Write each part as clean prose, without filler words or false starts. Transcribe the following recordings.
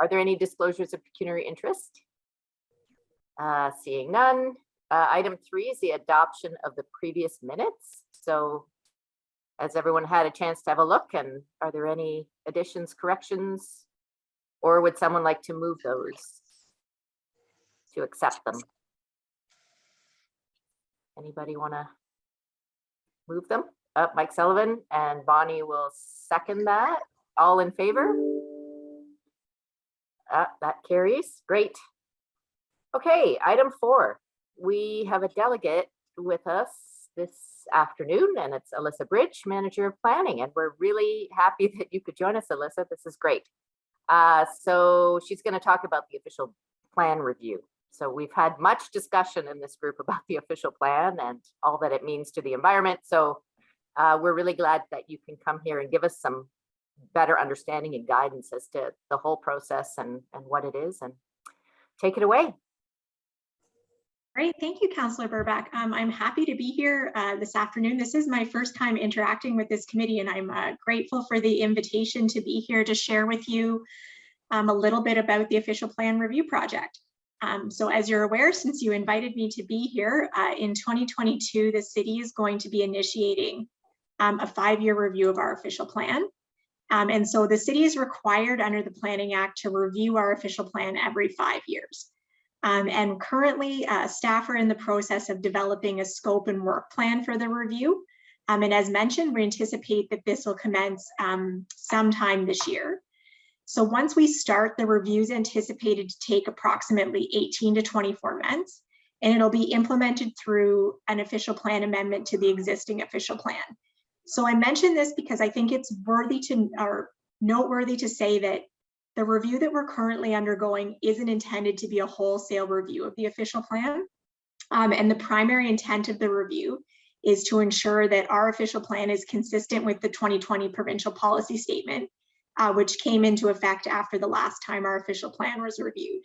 Are there any disclosures of pecuniary interest? Seeing none. Item 3 is the adoption of the previous minutes. So has everyone had a chance to have a look, and are there any additions, corrections, or would someone like to move those to accept them? Anybody want to move them? Mike Sullivan and Bonnie will second that. All in favor? That carries. Great. Okay, item 4. We have a delegate with us this afternoon, and it's Alyssa Bridge, Manager of Planning, and we're really happy that you could join us, Alyssa. This is great. So she's going to talk about the official plan review. So we've had much discussion in this group about the official plan and all that it means to the environment. So we're really glad that you can come here and give us some better understanding and guidance as to the whole process and what it is, and take it away. Great, thank you, Councillor Burbach. I'm happy to be here this afternoon. This is my first time interacting with this committee, and I'm grateful for the invitation to be here to share with you a little bit about the official plan review project. So as you're aware, since you invited me to be here, in 2022, the city is going to be initiating a 5-year review of our official plan. And so the city is required under the Planning Act to review our official plan every 5 years. And currently, staff are in the process of developing a scope and work plan for the review. And as mentioned, we anticipate that this will commence sometime this year. So once we start, the review is anticipated to take approximately 18 to 24 months, and it'll be implemented through an official plan amendment to the existing official plan. So I mention this because I think it's noteworthy to say that the review that we're currently undergoing isn't intended to be a wholesale review of the official plan. And the primary intent of the review is to ensure that our official plan is consistent with the 2020 provincial policy statement, which came into effect after the last time our official plan was reviewed.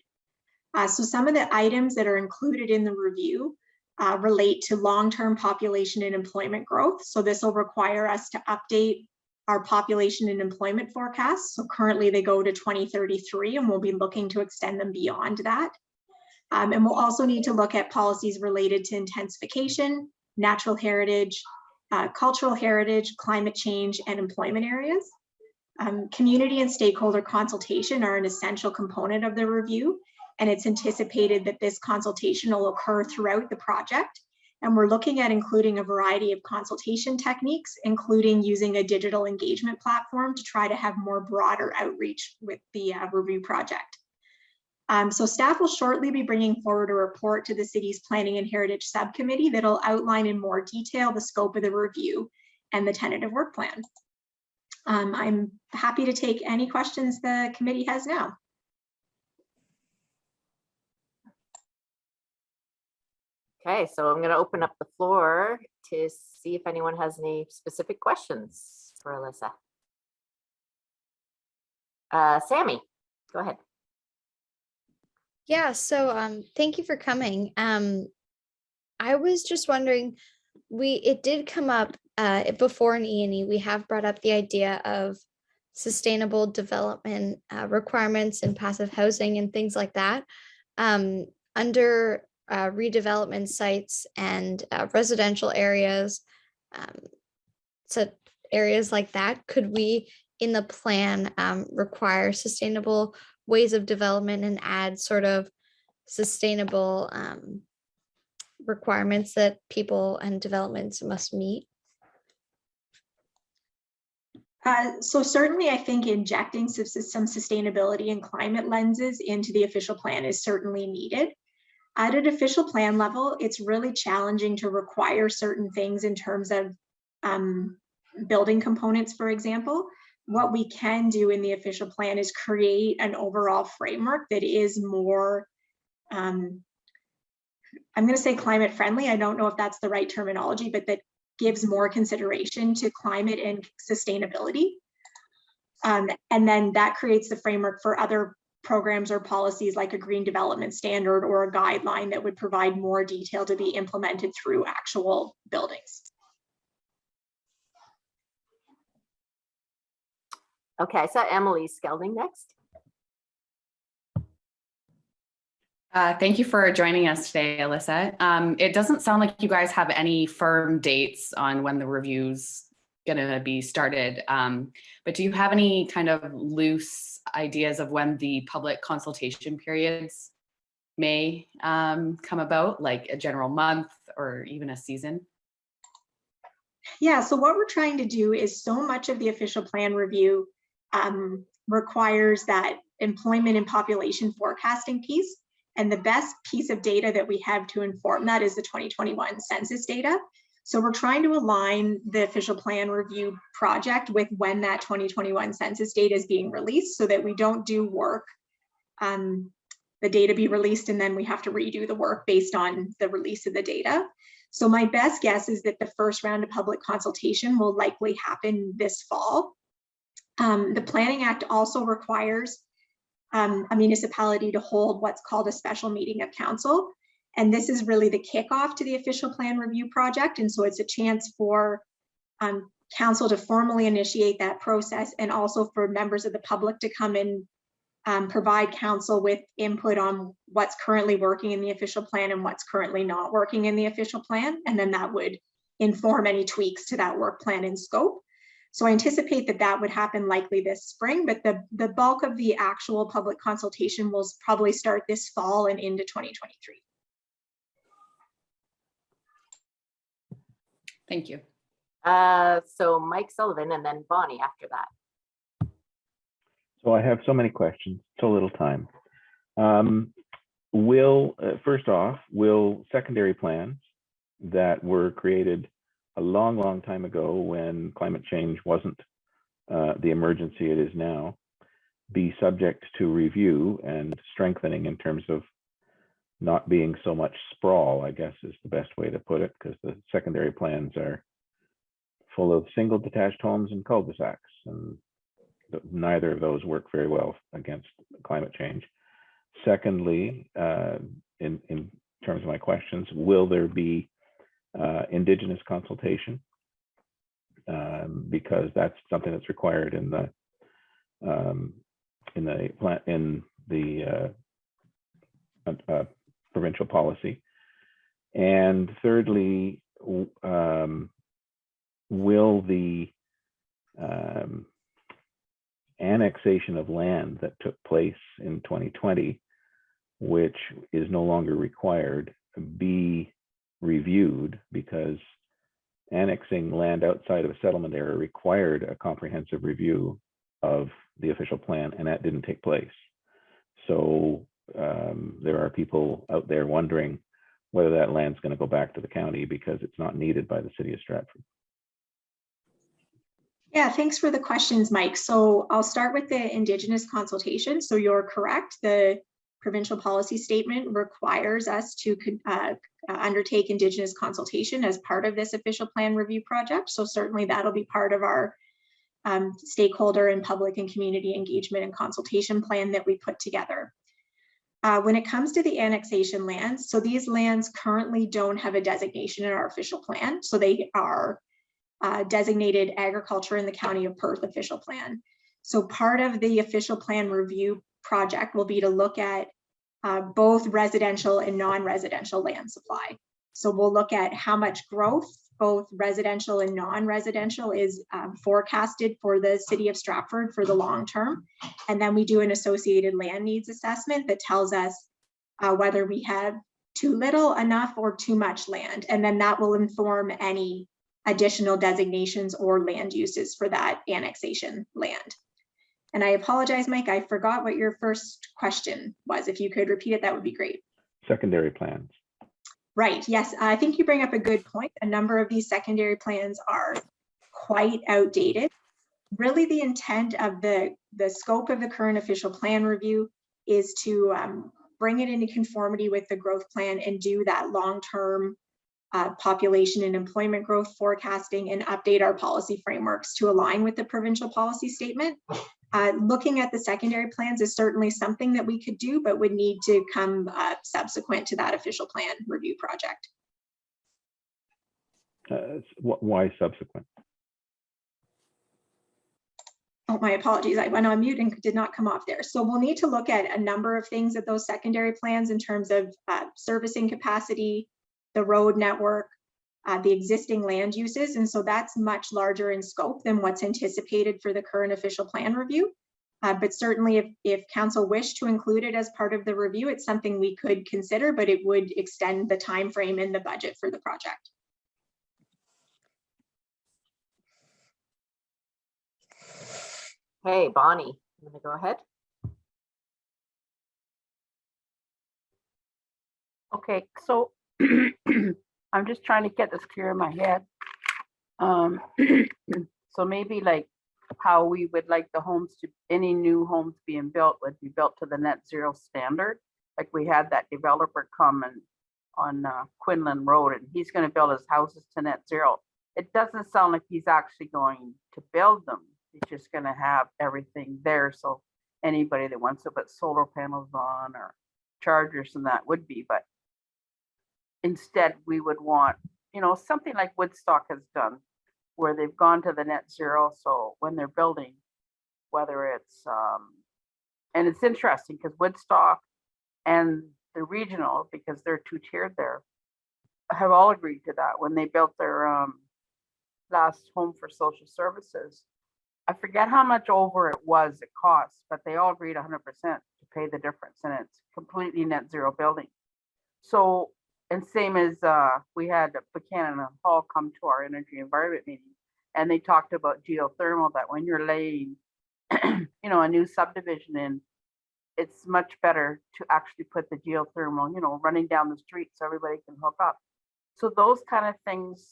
So some of the items that are included in the review relate to long-term population and employment growth. So this will require us to update our population and employment forecasts. So currently they go to 2033, and we'll be looking to extend them beyond that. And we'll also need to look at policies related to intensification, natural heritage, cultural heritage, climate change, and employment areas. Community and stakeholder consultation are an essential component of the review, and it's anticipated that this consultation will occur throughout the project. And we're looking at including a variety of consultation techniques, including using a digital engagement platform to try to have more broader outreach with the review project. So staff will shortly be bringing forward a report to the city's Planning and Heritage Subcommittee that'll outline in more detail the scope of the review and the tentative work plan. I'm happy to take any questions the committee has now. Okay, so I'm going to open up the floor to see if anyone has any specific questions for Alyssa. Sammy, go ahead. Yeah, so thank you for coming. I was just wondering, it did come up before in E&E, we have brought up the idea of sustainable development requirements and passive housing and things like that. Under redevelopment sites and residential areas, so areas like that, could we in the plan require sustainable ways of development and add sort of sustainable requirements that people and developments must meet? So certainly I think injecting some sustainability and climate lenses into the official plan is certainly needed. At an official plan level, it's really challenging to require certain things in terms of building components, for example. What we can do in the official plan is create an overall framework that is more, I'm going to say climate friendly. I don't know if that's the right terminology, but that gives more consideration to climate and sustainability. And then that creates the framework for other programs or policies like a green development standard or a guideline that would provide more detail to be implemented through actual buildings. Okay, I saw Emily Skelding next. Thank you for joining us today, Alyssa. It doesn't sound like you guys have any firm dates on when the review's gonna be started, but do you have any kind of loose ideas of when the public consultation periods may come about, like a general month or even a season? Yeah, so what we're trying to do is so much of the official plan review requires that employment and population forecasting piece. And the best piece of data that we have to inform that is the 2021 census data. So we're trying to align the official plan review project with when that 2021 census data is being released so that we don't do work, the data be released and then we have to redo the work based on the release of the data. So my best guess is that the first round of public consultation will likely happen this fall. The Planning Act also requires a municipality to hold what's called a special meeting of council. And this is really the kickoff to the official plan review project. And so it's a chance for council to formally initiate that process and also for members of the public to come in, provide council with input on what's currently working in the official plan and what's currently not working in the official plan. And then that would inform any tweaks to that work plan and scope. So I anticipate that that would happen likely this spring, but the bulk of the actual public consultation will probably start this fall and into 2023. Thank you. So Mike Sullivan and then Bonnie after that. So I have so many questions, so little time. First off, will secondary plans that were created a long, long time ago when climate change wasn't the emergency it is now, be subject to review and strengthening in terms of not being so much sprawl, I guess is the best way to put it, because the secondary plans are full of single detached homes and cul-de-sacs, and neither of those work very well against climate change. Secondly, in terms of my questions, will there be Indigenous consultation? Because that's something that's required in the provincial policy. And thirdly, will the annexation of land that took place in 2020, which is no longer required, be reviewed, because annexing land outside of a settlement area required a comprehensive review of the official plan, and that didn't take place. So there are people out there wondering whether that land's going to go back to the county because it's not needed by the city of Stratford. Yeah, thanks for the questions, Mike. So I'll start with the Indigenous consultation. So you're correct. The provincial policy statement requires us to undertake Indigenous consultation as part of this official plan review project. So certainly that'll be part of our stakeholder and public and community engagement and consultation plan that we put together. When it comes to the annexation lands, so these lands currently don't have a designation in our official plan. So they are designated agriculture in the County of Perth official plan. So part of the official plan review project will be to look at both residential and non-residential land supply. So we'll look at how much growth, both residential and non-residential, is forecasted for the city of Stratford for the long term. And then we do an associated land needs assessment that tells us whether we have too little, enough, or too much land. And then that will inform any additional designations or land uses for that annexation land. And I apologize, Mike, I forgot what your first question was. If you could repeat it, that would be great. Secondary plans. Right, yes, I think you bring up a good point. A number of these secondary plans are quite outdated. Really, the intent of the scope of the current official plan review is to bring it into conformity with the growth plan and do that long-term population and employment growth forecasting and update our policy frameworks to align with the provincial policy statement. Looking at the secondary plans is certainly something that we could do, but would need to come subsequent to that official plan review project. Why subsequent? Oh, my apologies. I went on mute and did not come off there. So we'll need to look at a number of things at those secondary plans in terms of servicing capacity, the road network, the existing land uses. And so that's much larger in scope than what's anticipated for the current official plan review. But certainly if council wished to include it as part of the review, it's something we could consider, but it would extend the time frame in the budget for the project. Hey, Bonnie, you want to go ahead? Okay, so I'm just trying to get this clear in my head. So maybe like how we would like the homes to, any new homes being built would be built to the net zero standard. Like we had that developer come and on Quinlan Road, and he's going to build his houses to net zero. It doesn't sound like he's actually going to build them. He's just going to have everything there. So anybody that wants to put solar panels on or chargers and that would be, but instead we would want, you know, something like Woodstock has done, where they've gone to the net zero. So when they're building, whether it's, and it's interesting because Woodstock and the regional, because they're two-tiered there, have all agreed to that when they built their last home for social services. I forget how much over it cost, but they all agreed 100% to pay the difference, and it's completely net zero building. So, and same as we had Buchanan Hall come to our energy environment meeting, and they talked about geothermal, that when you're laying, you know, a new subdivision in, it's much better to actually put the geothermal, you know, running down the street so everybody can hook up. So those kind of things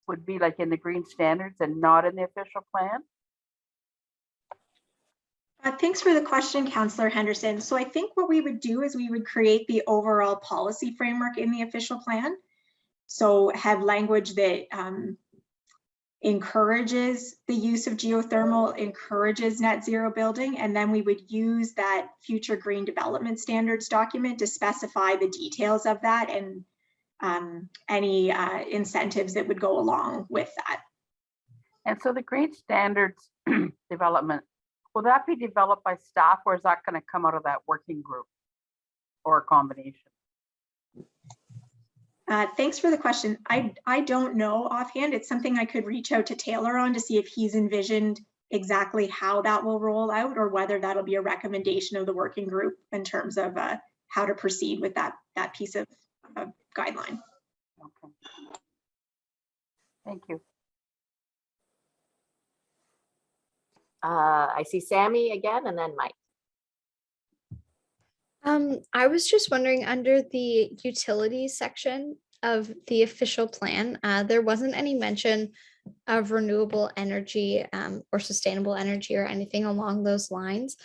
would be like in the green standards and not in the official plan. Thanks for the question, Councillor Henderson. So I think what we would do is we would create the overall policy framework in the official plan. So have language that encourages the use of geothermal, encourages net zero building, and then we would use that future green development standards document to specify the details of that and any incentives that would go along with that. And so the green standards development, will that be developed by staff, or is that going to come out of that working group or a combination? Thanks for the question. I don't know offhand. It's something I could reach out to Taylor on to see if he's envisioned exactly how that will roll out, or whether that'll be a recommendation of the working group in terms of how to proceed with that piece of guideline. Okay. Thank you. I see Sammy again, and then Mike. I was just wondering, under the utilities section of the official plan, there wasn't any mention of renewable energy or sustainable energy or anything along those lines.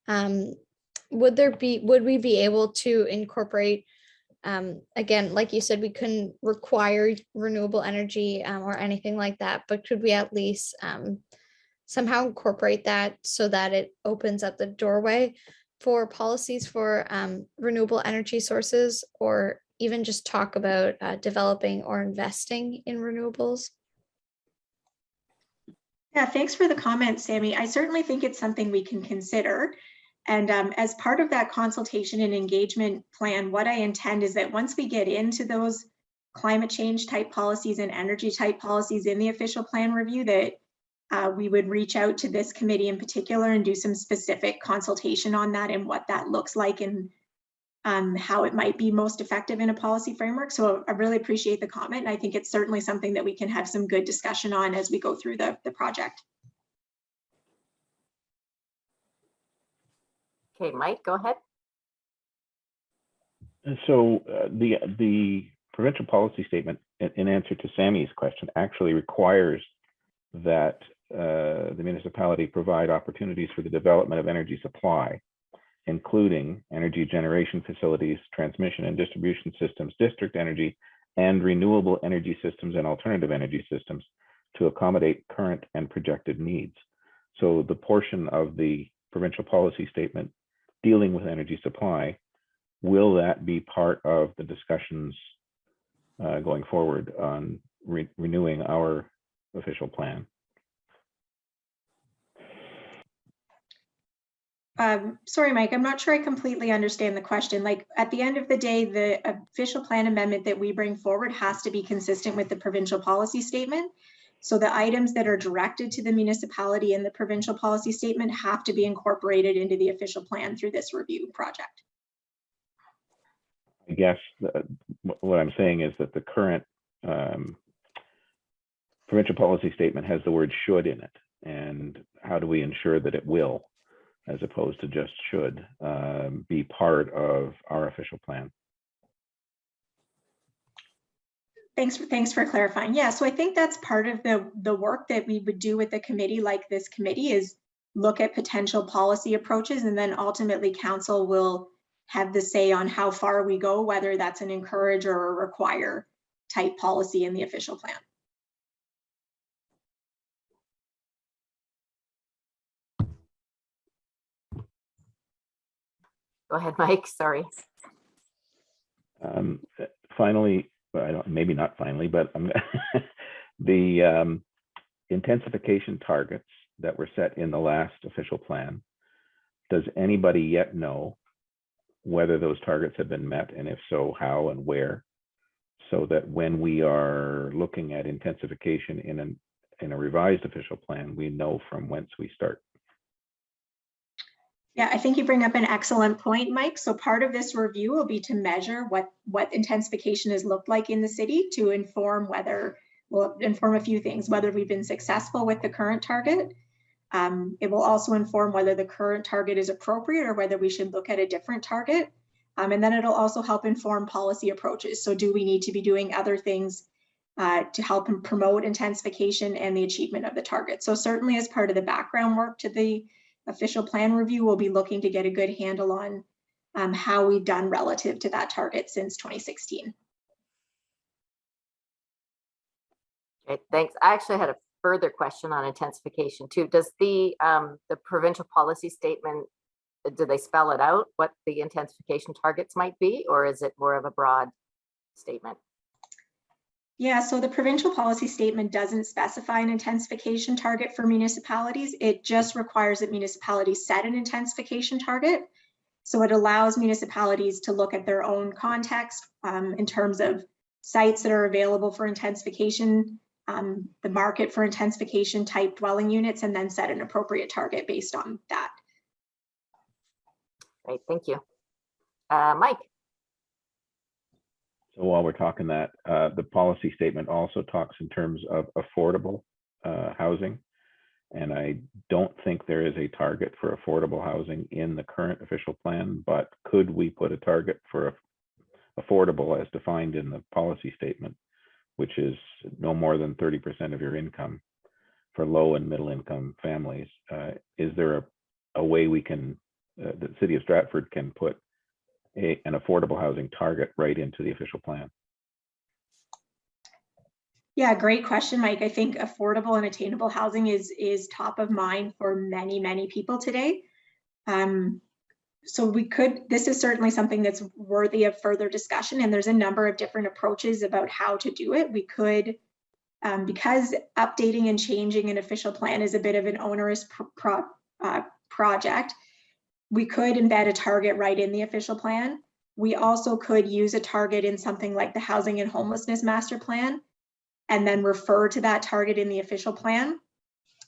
Would we be able to incorporate, again, like you said, we couldn't require renewable energy or anything like that, but could we at least somehow incorporate that so that it opens up the doorway for policies for renewable energy sources, or even just talk about developing or investing in renewables? Yeah, thanks for the comment, Sammy. I certainly think it's something we can consider. And as part of that consultation and engagement plan, what I intend is that once we get into those climate change type policies and energy type policies in the official plan review, that we would reach out to this committee in particular and do some specific consultation on that and what that looks like and how it might be most effective in a policy framework. So I really appreciate the comment. And I think it's certainly something that we can have some good discussion on as we go through the project. Okay, Mike, go ahead. And so the provincial policy statement, in answer to Sammy's question, actually requires that the municipality provide opportunities for the development of energy supply, including energy generation facilities, transmission and distribution systems, district energy, and renewable energy systems and alternative energy systems to accommodate current and projected needs. So the portion of the provincial policy statement dealing with energy supply, will that be part of the discussions going forward on renewing our official plan? Sorry, Mike, I'm not sure I completely understand the question. Like, at the end of the day, the official plan amendment that we bring forward has to be consistent with the provincial policy statement. So the items that are directed to the municipality in the provincial policy statement have to be incorporated into the official plan through this review project. I guess what I'm saying is that the current provincial policy statement has the word should in it. And how do we ensure that it will, as opposed to just should, be part of our official plan? Thanks for clarifying. Yeah, so I think that's part of the work that we would do with a committee like this committee is look at potential policy approaches, and then ultimately council will have the say on how far we go, whether that's an encourage or a require type policy in the official plan. Go ahead, Mike, sorry. Finally, maybe not finally, but the intensification targets that were set in the last official plan, does anybody yet know whether those targets have been met, and if so, how and where, so that when we are looking at intensification in a revised official plan, we know from whence we start? Yeah, I think you bring up an excellent point, Mike. So part of this review will be to measure what intensification has looked like in the city to inform whether, will inform a few things, whether we've been successful with the current target. It will also inform whether the current target is appropriate or whether we should look at a different target. And then it'll also help inform policy approaches. So do we need to be doing other things to help and promote intensification and the achievement of the target? So certainly as part of the background work to the official plan review, we'll be looking to get a good handle on how we've done relative to that target since 2016. Okay, thanks. I actually had a further question on intensification too. Does the provincial policy statement, do they spell it out what the intensification targets might be, or is it more of a broad statement? Yeah, so the provincial policy statement doesn't specify an intensification target for municipalities. It just requires that municipalities set an intensification target. So it allows municipalities to look at their own context in terms of sites that are available for intensification, the market for intensification type dwelling units, and then set an appropriate target based on that. Great, thank you. Mike. So while we're talking that, the policy statement also talks in terms of affordable housing. And I don't think there is a target for affordable housing in the current official plan, but could we put a target for affordable as defined in the policy statement, which is no more than 30% of your income for low and middle income families? Is there a way we can, the city of Stratford can put an affordable housing target right into the official plan? Yeah, great question, Mike. I think affordable and attainable housing is top of mind for many people today. So we could, this is certainly something that's worthy of further discussion, and there's a number of different approaches about how to do it. We could, because updating and changing an official plan is a bit of an onerous project, we could embed a target right in the official plan. We also could use a target in something like the Housing and Homelessness Master Plan, and then refer to that target in the official plan.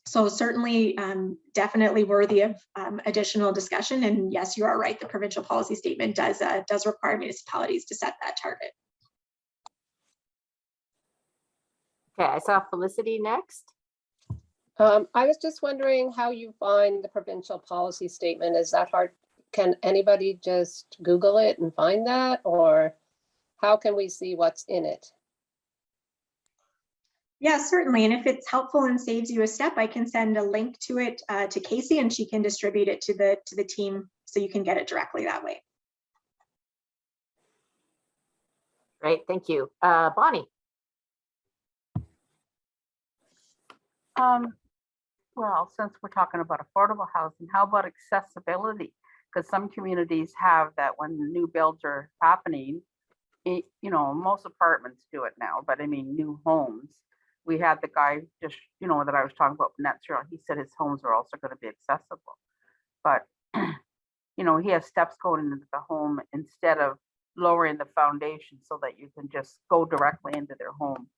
So certainly, definitely worthy of additional discussion. And yes, you are right. The provincial policy statement does require municipalities to set that target. Okay, I saw Felicity next. I was just wondering how you find the provincial policy statement. Is that hard? Can anybody just Google it and find that? Or how can we see what's in it? Yeah, certainly. And if it's helpful and saves you a step, I can send a link to it to Casey, and she can distribute it to the team so you can get it directly that way. Great, thank you. Bonnie. Well, since we're talking about affordable housing, how about accessibility? Because some communities have that when new builds are happening, you know, most apartments do it now, but I mean, new homes. We had the guy just, you know, that I was talking about net zero. He said his homes are also going to be accessible. But you know, he has steps going into the home instead of lowering the foundation so that you can just go directly into their home.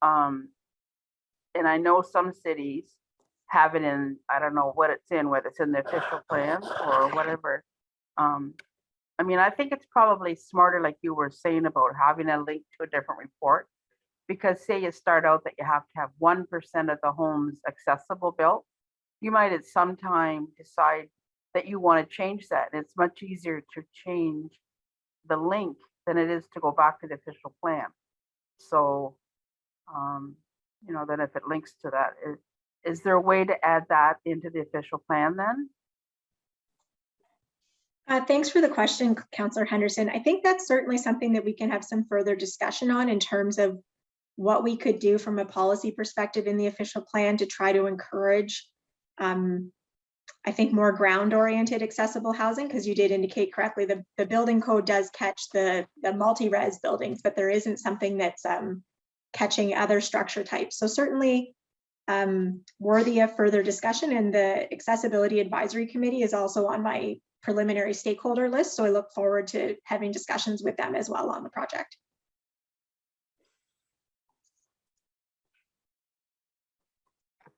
And I know some cities have it in, I don't know what it's in, whether it's in the official plans or whatever. I mean, I think it's probably smarter, like you were saying, about having a link to a different report. Because say you start out that you have to have 1% of the homes accessible built, you might at some time decide that you want to change that. And it's much easier to change the link than it is to go back to the official plan. So, you know, then if it links to that, is there a way to add that into the official plan then? Thanks for the question, Councillor Henderson. I think that's certainly something that we can have some further discussion on in terms of what we could do from a policy perspective in the official plan to try to encourage, I think, more ground-oriented accessible housing, because you did indicate correctly, the building code does catch the multi-res buildings, but there isn't something that's catching other structure types. So certainly worthy of further discussion, and the Accessibility Advisory Committee is also on my preliminary stakeholder list, so I look forward to having discussions with them as well on the project.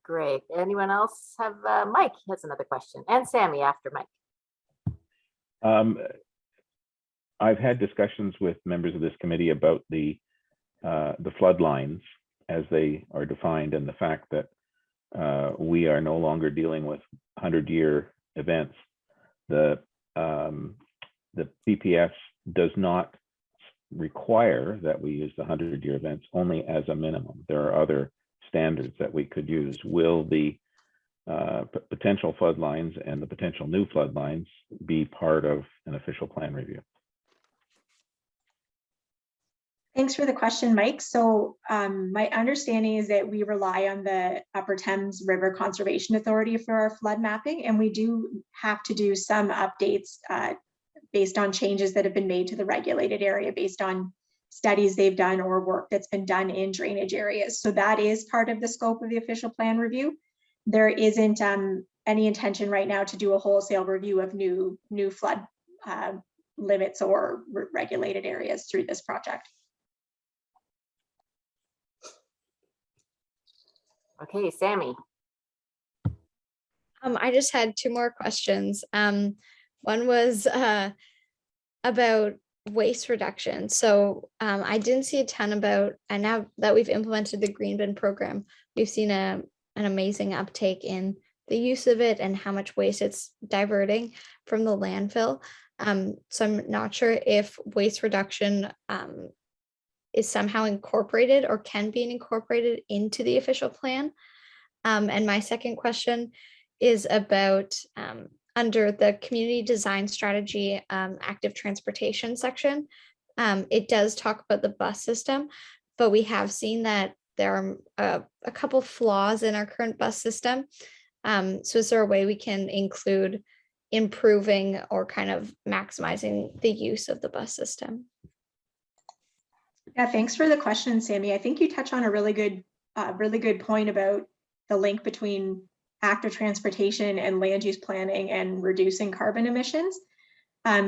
Great. Anyone else have, Mike has another question, and Sammy after Mike. I've had discussions with members of this committee about the flood lines as they are defined, and the fact that we are no longer dealing with 100-year events. The BPS does not require that we use the 100-year events, only as a minimum. There are other standards that we could use. Will the potential flood lines and the potential new flood lines be part of an official plan review? Thanks for the question, Mike. So my understanding is that we rely on the Upper Thames River Conservation Authority for our flood mapping, and we do have to do some updates based on changes that have been made to the regulated area based on studies they've done or work that's been done in drainage areas. So that is part of the scope of the official plan review. There isn't any intention right now to do a wholesale review of new flood limits or regulated areas through this project. Okay, Sammy. I just had two more questions. One was about waste reduction. So I didn't see a ton about, and now that we've implemented the green bin program, we've seen an amazing uptake in the use of it and how much waste it's diverting from the landfill. So I'm not sure if waste reduction is somehow incorporated or can be incorporated into the official plan. And my second question is about under the community design strategy active transportation section. It does talk about the bus system, but we have seen that there are a couple flaws in our current bus system. So is there a way we can include improving or kind of maximizing the use of the bus system? Yeah, thanks for the question, Sammy. I think you touch on a really good point about the link between active transportation and land use planning and reducing carbon emissions.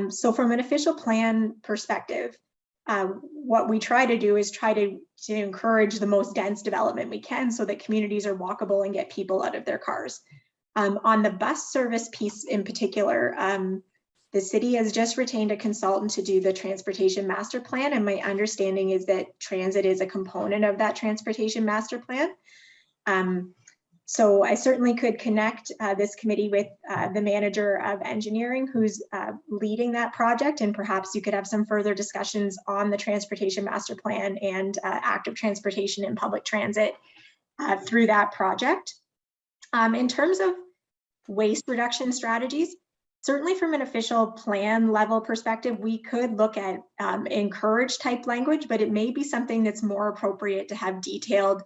So from an official plan perspective, what we try to do is try to encourage the most dense development we can so that communities are walkable and get people out of their cars. On the bus service piece in particular, the city has just retained a consultant to do the transportation master plan, and my understanding is that transit is a component of that transportation master plan. So I certainly could connect this committee with the manager of engineering who's leading that project, and perhaps you could have some further discussions on the transportation master plan and active transportation and public transit through that project. In terms of waste reduction strategies, certainly from an official plan level perspective, we could look at encourage type language, but it may be something that's more appropriate to have detailed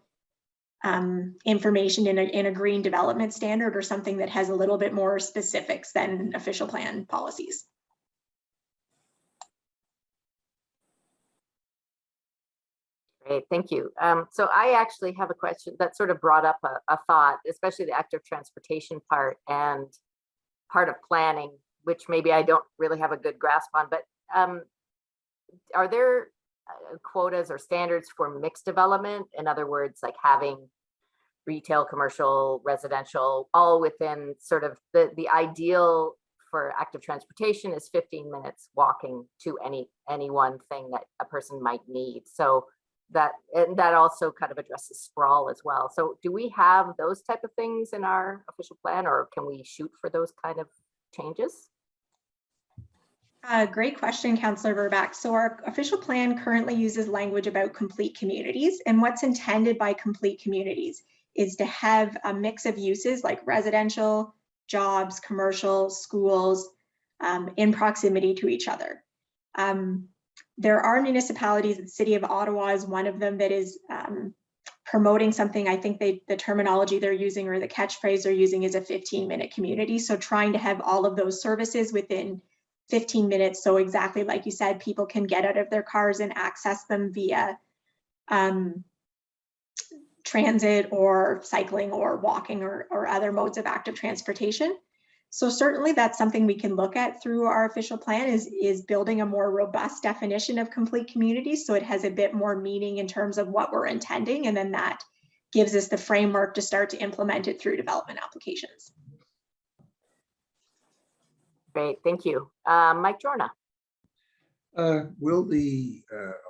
information in a green development standard or something that has a little bit more specifics than official plan policies. Great, thank you. So I actually have a question that sort of brought up a thought, especially the active transportation part and part of planning which maybe I don't really have a good grasp on, but are there quotas or standards for mixed development? In other words, like having retail, commercial, residential, all within sort of the ideal for active transportation is 15 minutes walking to any one thing that a person might need. So that also kind of addresses sprawl as well. So do we have those type of things in our official plan, or can we shoot for those kind of changes? Great question, Councillor Verback. So our official plan currently uses language about complete communities, and what's intended by complete communities is to have a mix of uses like residential, jobs, commercial, schools, in proximity to each other. There are municipalities, the City of Ottawa is one of them, that is promoting something. I think the terminology they're using or the catchphrase they're using is a 15-minute community. So trying to have all of those services within 15 minutes. So exactly like you said, people can get out of their cars and access them via transit or cycling or walking or other modes of active transportation. So certainly that's something we can look at through our official plan is building a more robust definition of complete communities. So it has a bit more meaning in terms of what we're intending. And then that gives us the framework to start to implement it through development applications. Great, thank you. Mike Jorna. Will the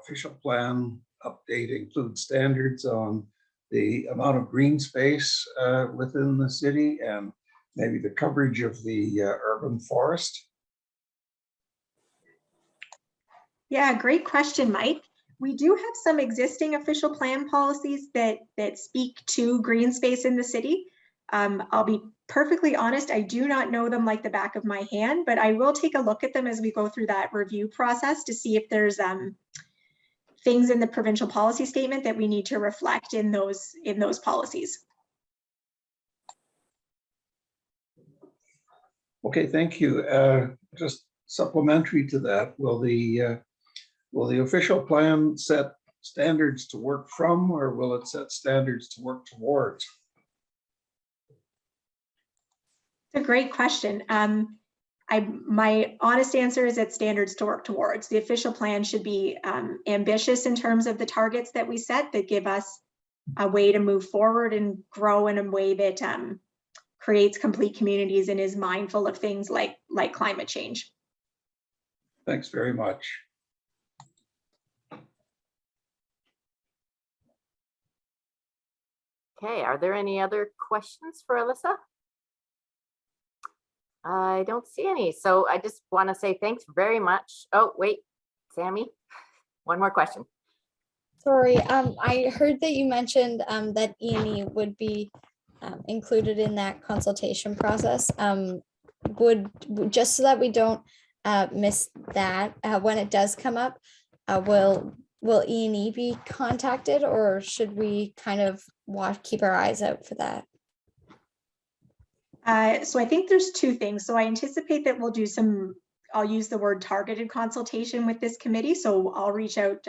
official plan update include standards on the amount of green space within the city and maybe the coverage of the urban forest? Yeah, great question, Mike. We do have some existing official plan policies that speak to green space in the city. I'll be perfectly honest, I do not know them like the back of my hand, but I will take a look at them as we go through that review process to see if there's things in the provincial policy statement that we need to reflect in those policies. Okay, thank you. Just supplementary to that, will the official plan set standards to work from, or will it set standards to work towards? It's a great question. My honest answer is that standards to work towards. The official plan should be ambitious in terms of the targets that we set that give us a way to move forward and grow in a way that creates complete communities and is mindful of things like climate change. Thanks very much. Okay, are there any other questions for Alyssa? I don't see any, so I just want to say thanks very much. Oh, wait, Sammy, one more question. Sorry, I heard that you mentioned that E&E would be included in that consultation process. Just so that we don't miss that when it does come up, will E&E be contacted, or should we kind of keep our eyes out for that? So I think there's two things. So I anticipate that we'll do I'll use the word targeted consultation with this committee. So I'll reach out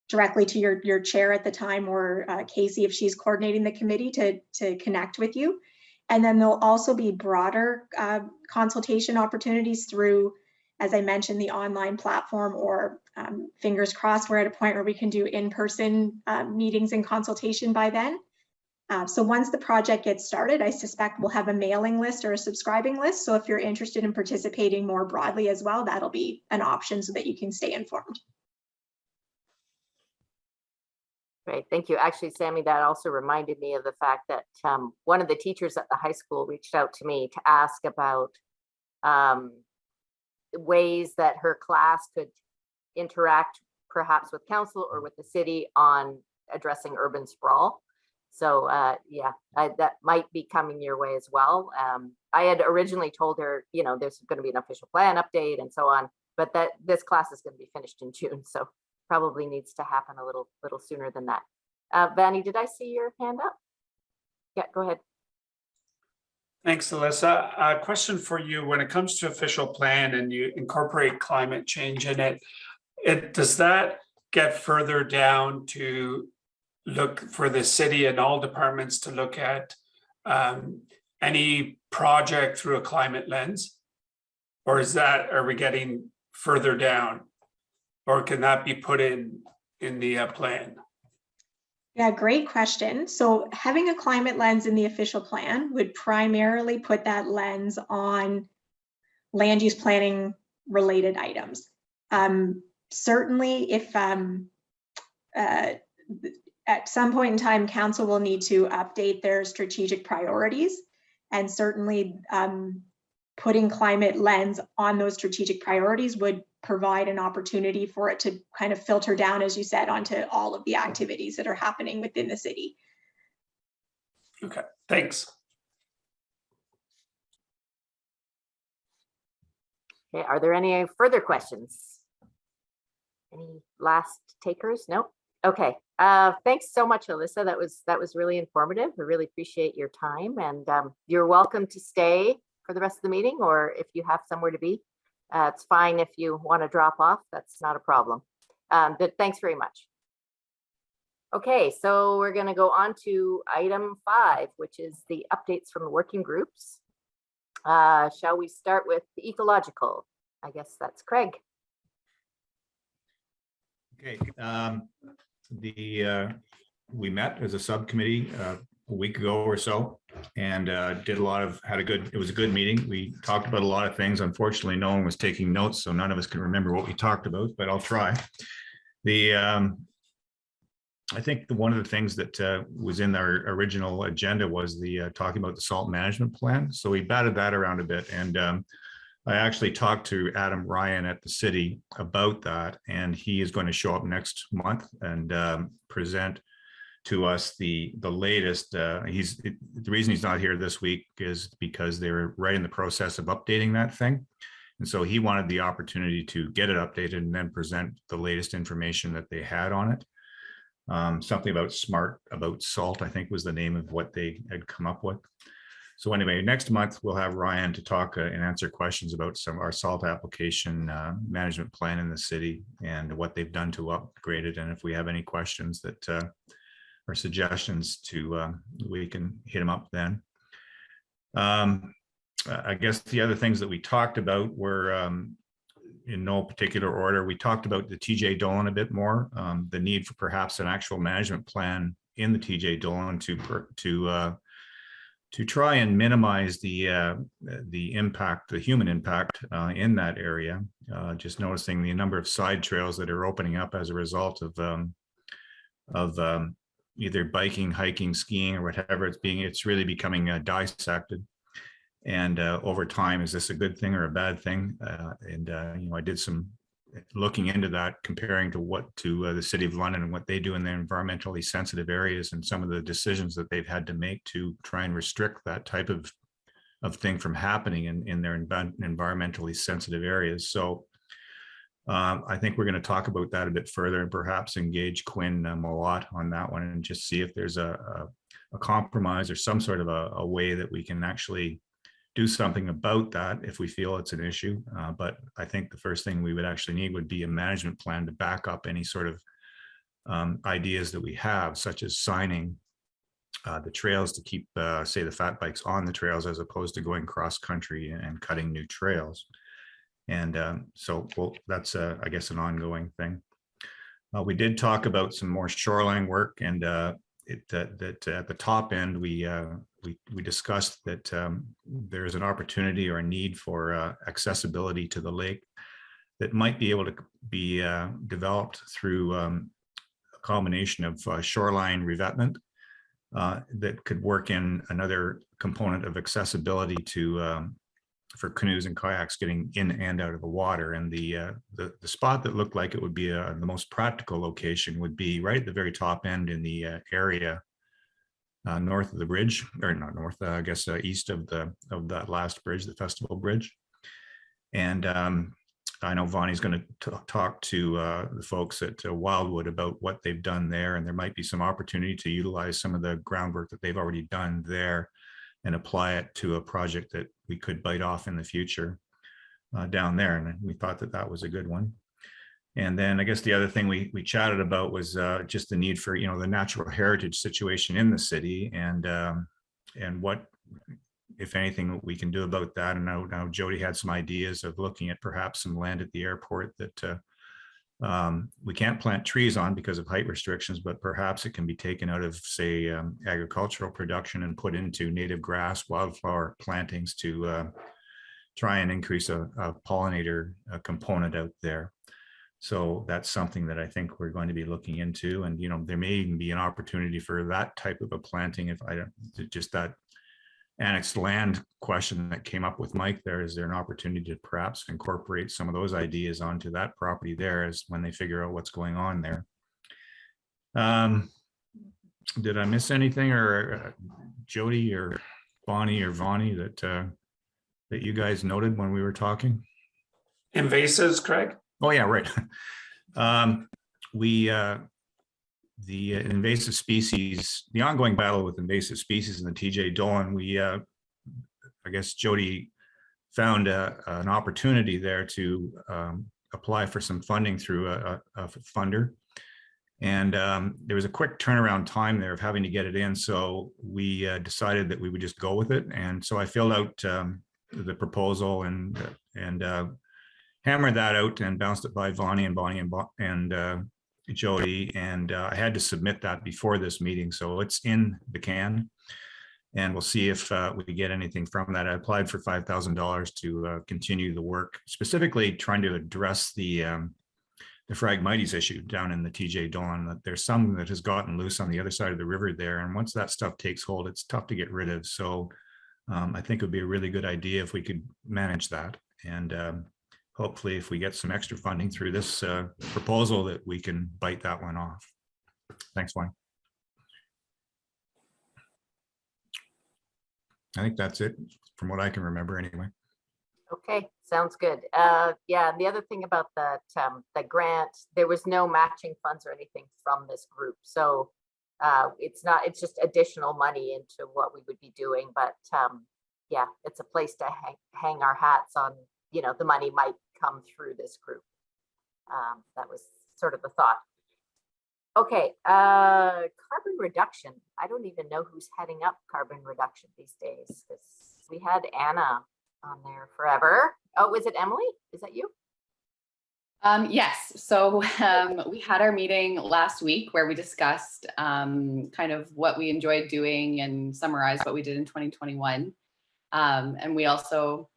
directly to your chair at the time, or Casey if she's coordinating the committee to connect with you. And then there'll also be broader consultation opportunities through, as I mentioned, the online platform, or fingers crossed, we're at a point where we can do in-person meetings and consultation by then. So once the project gets started, I suspect we'll have a mailing list or a subscribing list. So if you're interested in participating more broadly as well, that'll be an option so that you can stay informed. Great, thank you. Actually, Sammy, that also reminded me of the fact that one of the teachers at the high school reached out to me to ask about ways that her class could interact perhaps with council or with the city on addressing urban sprawl. So yeah, that might be coming your way as well. I had originally told her, there's going to be an official plan update and so on, but that this class is going to be finished in June, so probably needs to happen a little sooner than that. Vanny, did I see your hand up? Yeah, go ahead. Thanks, Alyssa. A question for you: when it comes to official plan and you incorporate climate change in it, does that get further down to look for the city and all departments to look at any project through a climate lens? Or are we getting further down? Or can that be put in the plan? Yeah, great question. So having a climate lens in the official plan would primarily put that lens on land use planning related items. Certainly if at some point in time, council will need to update their strategic priorities, and certainly putting climate lens on those strategic priorities would provide an opportunity for it to kind of filter down, as you said, onto all of the activities that are happening within the city. Okay, thanks. Okay, are there any further questions? Any last takers? Nope. Okay. Thanks so much, Alyssa. That was really informative. I really appreciate your time, and you're welcome to stay for the rest of the meeting, or if you have somewhere to be, it's fine if you want to drop off. That's not a problem. But thanks very much. Okay, so we're going to go on to item 5, which is the updates from the working groups. Shall we start with the ecological? I guess that's Craig. Okay, we met as a subcommittee a week ago or so, and it was a good meeting. We talked about a lot of things. Unfortunately, no one was taking notes, so none of us can remember what we talked about, but I'll try. I think one of the things that was in our original agenda was the talking about the salt management plan. So we batted that around a bit, and I actually talked to Adam Ryan at the city about that, and he is going to show up next month and present to us the latest. The reason he's not here this week is because they're right in the process of updating that thing. And so he wanted the opportunity to get it updated and then present the latest information that they had on it. Something about salt, I think was the name of what they had come up with. So anyway, next month we'll have Ryan to talk and answer questions about our salt application management plan in the city and what they've done to upgrade it. And if we have any questions that or suggestions we can hit them up then. I guess the other things that we talked about were in no particular order. We talked about the TJ Dolan a bit more, the need for perhaps an actual management plan in the TJ Dolan to try and minimize the impact, the human impact in that area. Just noticing the number of side trails that are opening up as a result of either biking, hiking, skiing, or whatever it's really becoming dissected. And over time, is this a good thing or a bad thing? I did some looking into that, comparing to the City of London and what they do in their environmentally sensitive areas and some of the decisions that they've had to make to try and restrict that type of thing from happening in their environmentally sensitive areas. So I think we're going to talk about that a bit further and perhaps engage Quinn Malott on that one and just see if there's a compromise or some sort of a way that we can actually do something about that if we feel it's an issue. But I think the first thing we would actually need would be a management plan to back up any sort of ideas that we have, such as signing the trails to keep, say, the fat bikes on the trails as opposed to going cross country and cutting new trails. And that's, I guess, an ongoing thing. We did talk about some more shoreline work, and that at the top end, we discussed that there's an opportunity or a need for accessibility to the lake that might be able to be developed through a combination of shoreline revetment that could work in another component of accessibility to for canoes and kayaks getting in and out of the water. And the spot that looked like it would be the most practical location would be right at the very top end in the area north of the bridge, or not north, I guess east of that last bridge, the Festival Bridge. And I know Vonnie's going to talk to the folks at Wildwood about what they've done there, and there might be some opportunity to utilize some of the groundwork that they've already done there and apply it to a project that we could bite off in the future down there. And we thought that was a good one. And then I guess the other thing we chatted about was just the need for, the natural heritage situation in the city and what if anything, what we can do about that. And now Jody had some ideas of looking at perhaps some land at the airport that we can't plant trees on because of height restrictions, but perhaps it can be taken out of, say, agricultural production and put into native grass, wildflower plantings to try and increase a pollinator component out there. So that's something that I think we're going to be looking into. And, you know, there may even be an opportunity for that type of a planting. If I don't, just that annexed land question that came up with Mike there, is there an opportunity to perhaps incorporate some of those ideas onto that property there as when they figure out what's going on there? Did I miss anything, or Jody or Bonnie or Vonnie that you guys noted when we were talking? Invasives, Craig? Oh yeah, right. The invasive species, the ongoing battle with invasive species in the TJ Dolan, I guess Jody found an opportunity there to apply for some funding through a funder. And there was a quick turnaround time there of having to get it in. So we decided that we would just go with it. And so I filled out the proposal and hammered that out and bounced it by Bonnie and Jody, and I had to submit that before this meeting, so it's in the can, and we'll see if we get anything from that. I applied for $5,000 to continue the work, specifically trying to address the Phragmites issue down in the TJ Dolan. That there's some that has gotten loose on the other side of the river there, and once that stuff takes hold, it's tough to get rid of. So I think it would be a really good idea if we could manage that, and hopefully if we get some extra funding through this proposal that we can bite that one off. Thanks, Wayne. I think that's it from what I can remember anyway. Okay, sounds good. Yeah, and the other thing about that, the grant, there was no matching funds or anything from this group. So it's just additional money into what we would be doing. But yeah, it's a place to hang our hats on, you know, the money might come through this group. That was sort of the thought. Okay, carbon reduction. I don't even know who's heading up carbon reduction these days, because we had Anna on there forever. Oh, was it Emily? Is that you? Yes. So we had our meeting last week where we discussed kind of what we enjoyed doing and summarized what we did in 2021. And we also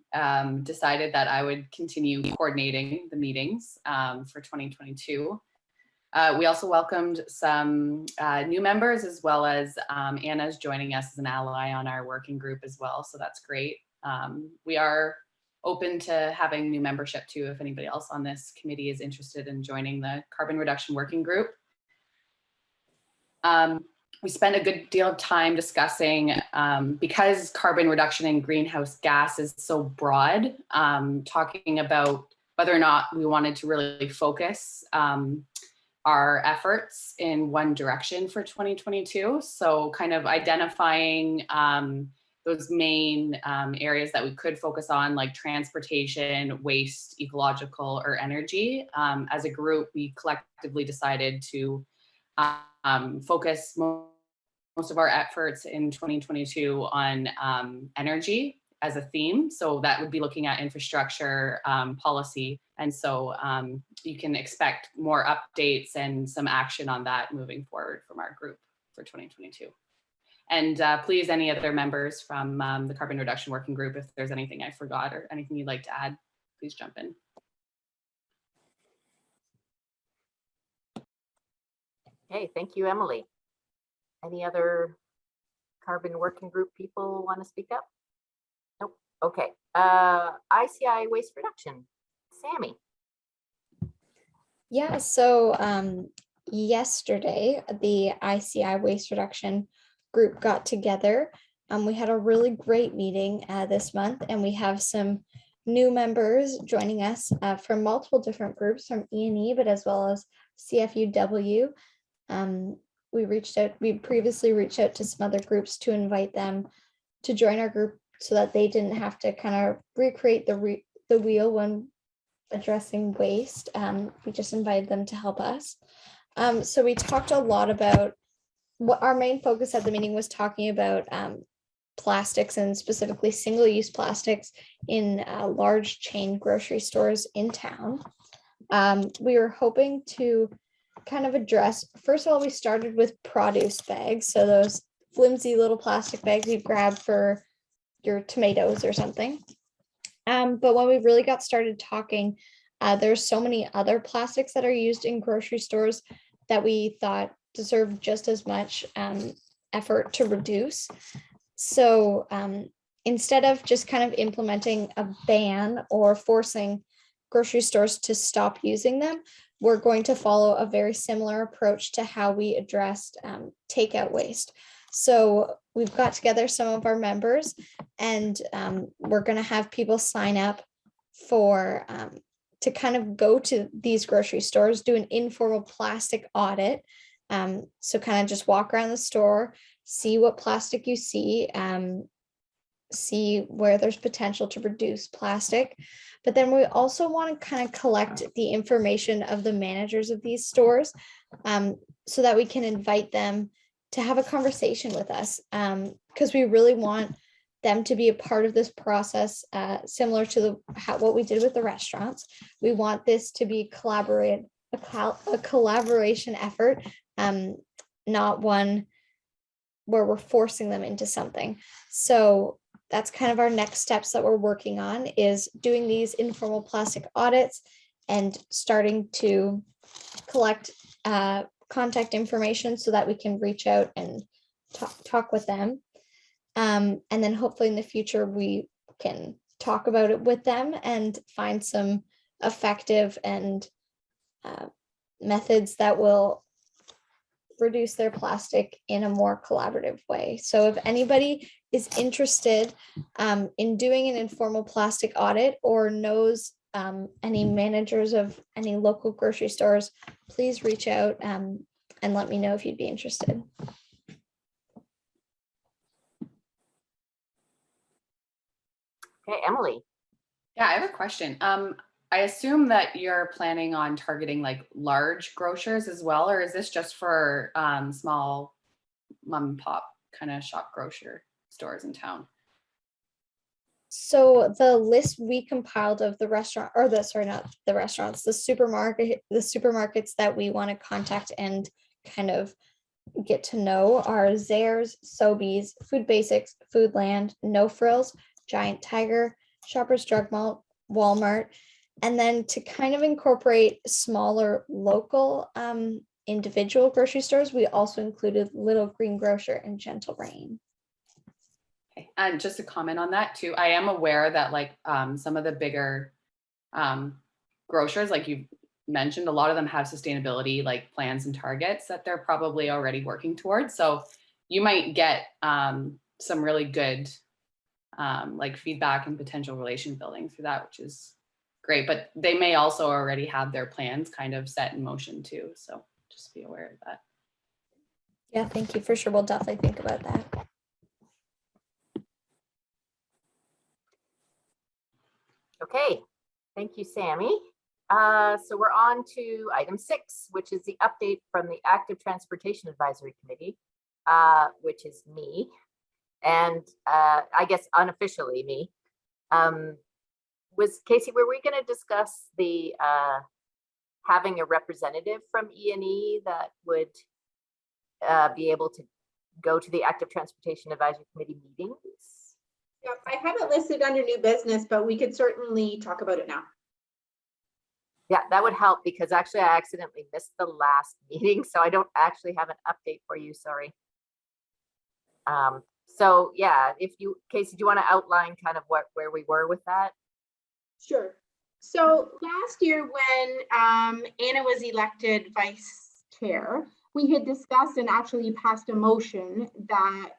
decided that I would continue coordinating the meetings for 2022. We also welcomed some new members, as well as Anna's joining us as an ally on our working group as well. So that's great. We are open to having new membership too, if anybody else on this committee is interested in joining the carbon reduction working group. We spent a good deal of time discussing, because carbon reduction in greenhouse gas is so broad, talking about whether or not we wanted to really focus our efforts in one direction for 2022. So kind of identifying those main areas that we could focus on, like transportation, waste, ecological, or energy. As a group, we collectively decided to focus most of our efforts in 2022 on energy as a theme. So that would be looking at infrastructure policy. And so you can expect more updates and some action on that moving forward from our group for 2022. And please, any other members from the carbon reduction working group, if there's anything I forgot or anything you'd like to add, please jump in. Okay, thank you, Emily. Any other carbon working group people want to speak up? Nope. Okay. ICI waste reduction. Sammy. Yeah, so yesterday, the ICI waste reduction group got together. We had a really great meeting this month, and we have some new members joining us from multiple different groups from E&E, but as well as CFUW. We previously reached out to some other groups to invite them to join our group so that they didn't have to kind of recreate the wheel when addressing waste. We just invited them to help us. So we talked a lot about what our main focus at the meeting was, talking about plastics and specifically single-use plastics in large chain grocery stores in town. We were hoping to kind of address, first of all, we started with produce bags. So those flimsy little plastic bags you grab for your tomatoes or something. But when we really got started talking, there's so many other plastics that are used in grocery stores that we thought deserve just as much effort to reduce. So instead of just kind of implementing a ban or forcing grocery stores to stop using them, we're going to follow a very similar approach to how we addressed takeout waste. So we've got together some of our members, and we're going to have people sign up for to kind of go to these grocery stores, do an informal plastic audit. So kind of just walk around the store, see what plastic you see, see where there's potential to reduce plastic. But then we also want to kind of collect the information of the managers of these stores so that we can invite them to have a conversation with us, because we really want them to be a part of this process, similar to what we did with the restaurants. We want this to be a collaboration effort, not one where we're forcing them into something. So that's kind of our next steps that we're working on, is doing these informal plastic audits and starting to collect contact information so that we can reach out and talk with them. And then hopefully in the future, we can talk about it with them and find some effective and methods that will reduce their plastic in a more collaborative way. So if anybody is interested in doing an informal plastic audit or knows any managers of any local grocery stores, please reach out and let me know if you'd be interested. Okay, Emily. Yeah, I have a question. I assume that you're planning on targeting like large grocers as well, or is this just for small mom and pop kind of shop grocer stores in town? So the list we compiled of the restaurant, or the, sorry, not the restaurants, the supermarkets that we want to contact and kind of get to know are Zehrs, Sobeys, Food Basics, Foodland, No Frills, Giant Tiger, Shoppers Drug Mart, Walmart. And then to kind of incorporate smaller local individual grocery stores, we also included Little Green Grocer and Gentle Rain. Okay. And just to comment on that too, I am aware that like some of the bigger grocers, like you mentioned, a lot of them have sustainability like plans and targets that they're probably already working towards. So you might get some really good like feedback and potential relation building through that, which is great. But they may also already have their plans kind of set in motion too. So just be aware of that. Yeah, thank you. For sure. We'll definitely think about that. Okay, thank you, Sammy. So we're on to item 6, which is the update from the Active Transportation Advisory Committee, which is me, and I guess unofficially me. Was Casey, were we going to discuss the having a representative from E&E that would be able to go to the Active Transportation Advisory Committee meetings? Yeah, I have it listed under new business, but we could certainly talk about it now. Yeah, that would help, because actually I accidentally missed the last meeting, so I don't actually have an update for you, sorry. So yeah, if you, Casey, do you want to outline kind of where we were with that? Sure. So last year when Anna was elected vice chair, we had discussed and actually passed a motion that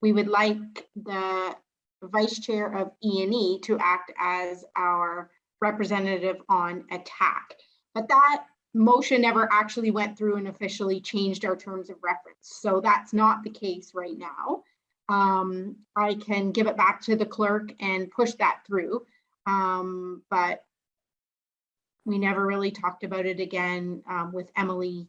we would like the vice chair of E&E to act as our representative on ATTAC. But that motion never actually went through and officially changed our terms of reference. So that's not the case right now. I can give it back to the clerk and push that through, but we never really talked about it again with Emily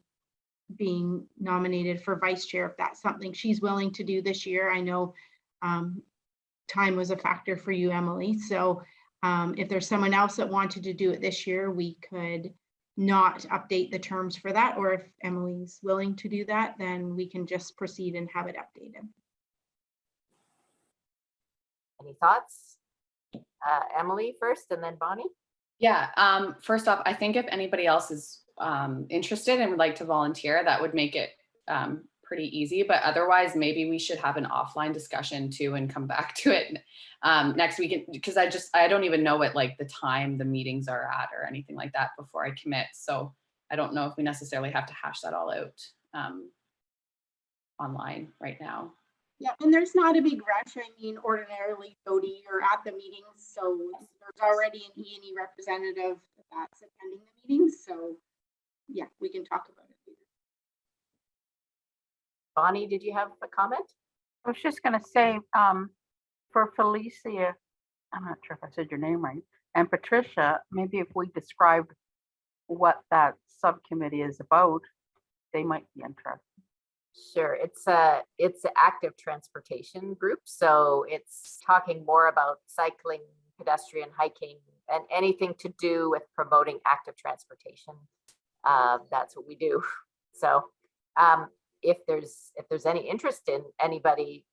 being nominated for vice chair, if that's something she's willing to do this year. I know time was a factor for you, Emily. So if there's someone else that wanted to do it this year, we could not update the terms for that. Or if Emily's willing to do that, then we can just proceed and have it updated. Any thoughts? Emily first and then Bonnie. Yeah, first off, I think if anybody else is interested and would like to volunteer, that would make it pretty easy. But otherwise, maybe we should have an offline discussion too and come back to it next week, because I don't even know what like the time the meetings are at or anything like that before I commit. So I don't know if we necessarily have to hash that all out online right now. Yeah, and there's not a big rush. I mean, ordinarily, Jody, you're at the meetings, so there's already an E&E representative that's attending the meetings. So yeah, we can talk about it later. Bonnie, did you have a comment? I was just gonna say, for Felicia, I'm not sure if I said your name right, and Patricia, maybe if we described what that subcommittee is about, they might be interested. Sure, it's an active transportation group, so it's talking more about cycling, pedestrian, hiking, and anything to do with promoting active transportation. That's what we do. So if there's any interest in anybody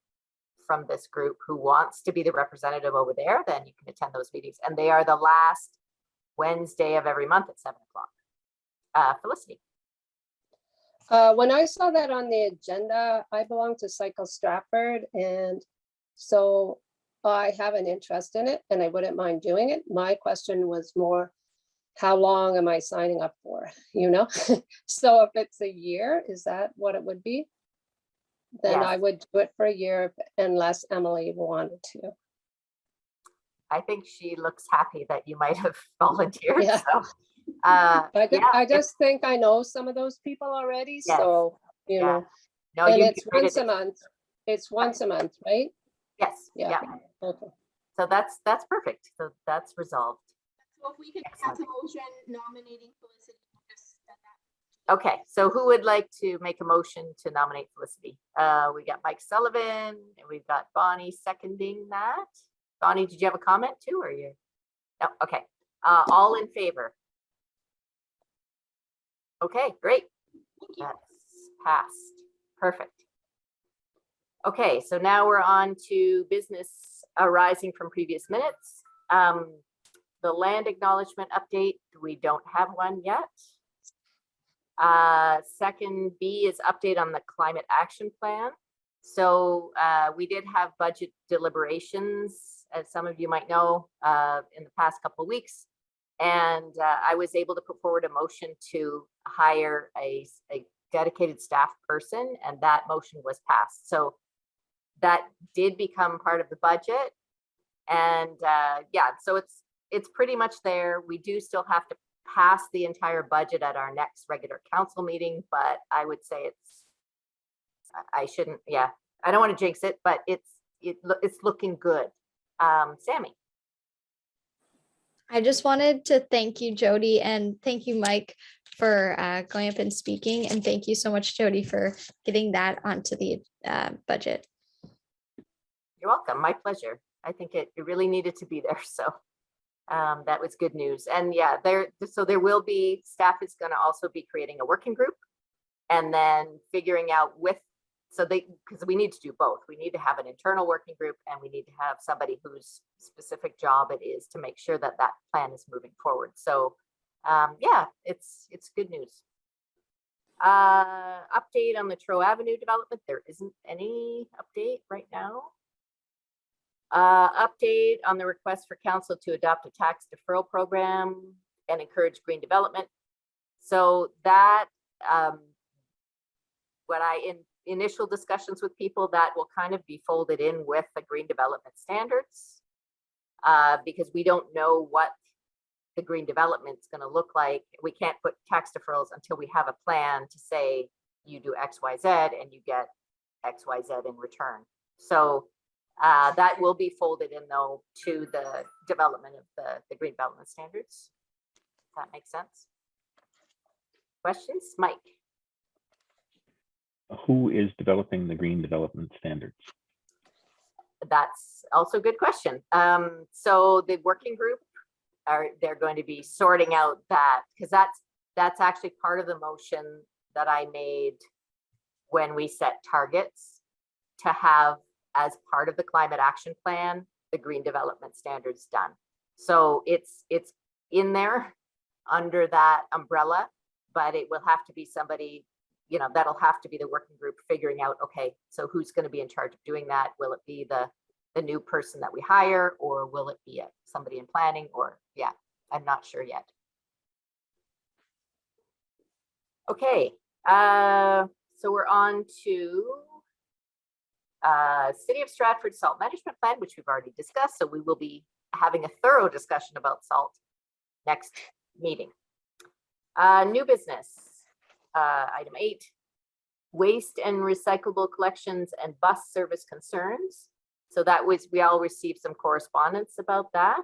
from this group who wants to be the representative over there, then you can attend those meetings, and they are the last Wednesday of every month at 7 o'clock. Felicity. When I saw that on the agenda, I belong to Cycle Stratford, and so I have an interest in it and I wouldn't mind doing it. My question was more, how long am I signing up for, you know? So if it's a year, is that what it would be? Then Yes. I would do it for a year unless Emily wanted to. I think she looks happy that you might have volunteered. Yeah. So, yeah, I just think I know some of those people already, Yes. so, you Yeah. know, no, and you it's created once a it. month. It's once a month, right? Yes. Yeah. Yeah. Okay. So that's perfect. So that's resolved. So if we could Excellent. pass a motion nominating Felicity, just set that. Okay, so who would like to make a motion to nominate Felicity? We got Mike Sullivan and we've got Bonnie seconding that. Bonnie, did you have a comment too, or you? No, okay. All in favor? Okay, great. That's passed. Perfect. Okay, so now we're on to business arising from previous minutes. The land acknowledgement update, we don't have one yet. Second B is update on the climate action plan. So we did have budget deliberations, as some of you might know, in the past couple of weeks. And I was able to put forward a motion to hire a dedicated staff person, and that motion was passed. So that did become part of the budget. And yeah, so it's pretty much there. We do still have to pass the entire budget at our next regular council meeting, but I would say I shouldn't, yeah, I don't want to jinx it, but it's looking good. Sammy. I just wanted to thank you, Jody, and thank you, Mike, for going up and speaking. And thank you so much, Jody, for getting that onto the budget. You're welcome. My pleasure. I think it really needed to be there. So that was good news. And yeah, there will be, staff is going to also be creating a working group and then figuring out because we need to do both. We need to have an internal working group and we need to have somebody whose specific job it is to make sure that that plan is moving forward. So yeah, it's good news. Update on the Trow Avenue development. There isn't any update right now. Update on the request for council to adopt a tax deferral program and encourage green development. So that what in initial discussions with people, that will kind of be folded in with the green development standards because we don't know what the green development is going to look like. We can't put tax deferrals until we have a plan to say you do X, Y, Z and you get X, Y, Z in return. So that will be folded in though to the development of the green development standards. If that makes sense. Questions, Mike? who is developing the green development standards? That's also a good question. So the working group they're going to be sorting out that, because that's actually part of the motion that I made when we set targets to have, as part of the climate action plan, the green development standards done. So it's in there under that umbrella, but it will have to be somebody, you know, that'll have to be the working group figuring out, okay, so who's going to be in charge of doing that? Will it be the new person that we hire, or will it be somebody in planning? Or yeah, I'm not sure yet. Okay, so we're on to City of Stratford Salt Management Plan, which we've already discussed. So we will be having a thorough discussion about salt next meeting. New business, item 8, waste and recyclable collections and bus service concerns. So that was, we all received some correspondence about that.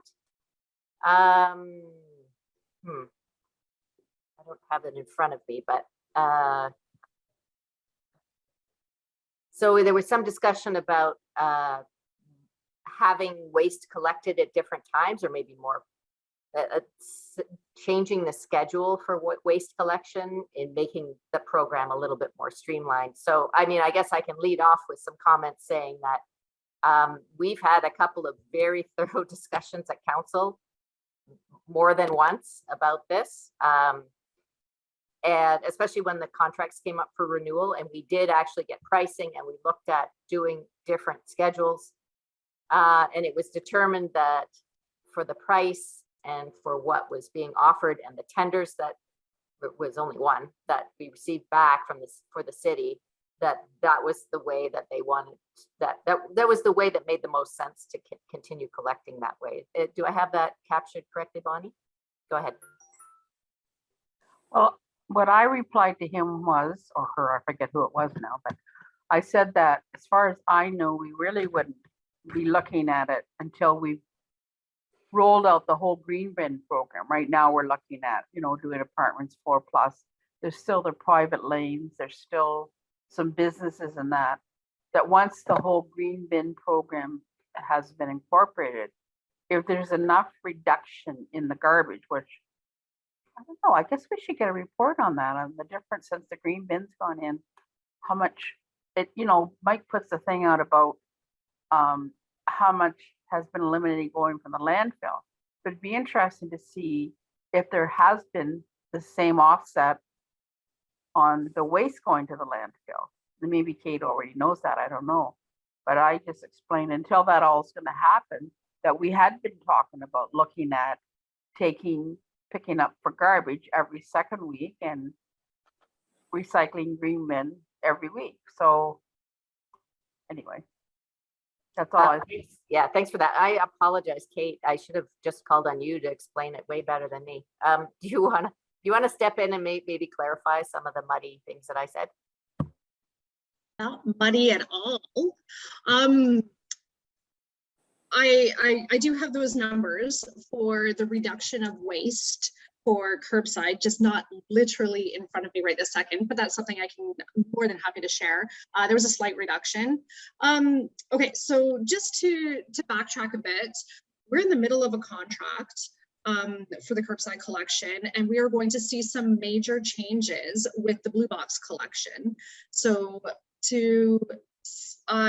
I don't have it in front of me, but so there was some discussion about having waste collected at different times, or maybe more changing the schedule for what waste collection and making the program a little bit more streamlined. So, I mean, I guess I can lead off with some comments saying that we've had a couple of very thorough discussions at council more than once about this. And especially when the contracts came up for renewal, and we did actually get pricing, and we looked at doing different schedules. And it was determined that for the price and for what was being offered and the tenders, that was only one that we received back from this for the city, that was the way that they wanted, that was the way that made the most sense to continue collecting that way. Do I have that captured correctly, Bonnie? Go ahead. Well, what I replied to him was, or her, I forget who it was now, but I said that as far as I know, we really wouldn't be looking at it until we rolled out the whole green bin program. Right now we're looking at, you know, doing apartments 4+. There's still the private lanes. There's still some businesses in that once the whole green bin program has been incorporated, if there's enough reduction in the garbage, which I don't know, I guess we should get a report on that, on the difference since the green bin's gone in, how much it, you know, Mike puts the thing out about how much has been eliminated going from the landfill. But it'd be interesting to see if there has been the same offset on the waste going to the landfill. And maybe Kate already knows that, I don't know. But I just explained until that all is going to happen, that we had been talking about looking at picking up for garbage every second week and recycling green bin every week. So anyway, that's all. Yeah, thanks for that. I apologize, Kate. I should have just called on you to explain it way better than me. Do you want to step in and maybe clarify some of the muddy things that I said? Not muddy at all. I do have those numbers for the reduction of waste for curbside, just not literally in front of me right this second, but that's something I can more than happy to share. There was a slight reduction. Okay, so just to backtrack a bit, we're in the middle of a contract for the curbside collection, and we are going to see some major changes with the blue box collection. So to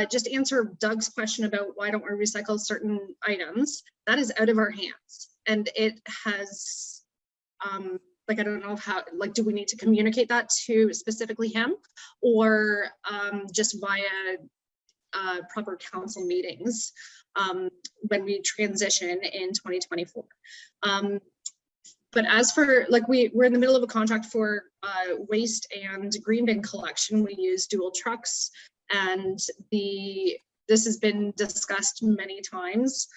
just answer Doug's question about why don't we recycle certain items, that is out of our hands. And it has, like, I don't know how, like, do we need to communicate that to specifically him, or just via proper council meetings when we transition in 2024. But as for, like, we're in the middle of a contract for waste and green bin collection. We use dual trucks, and this has been discussed many times.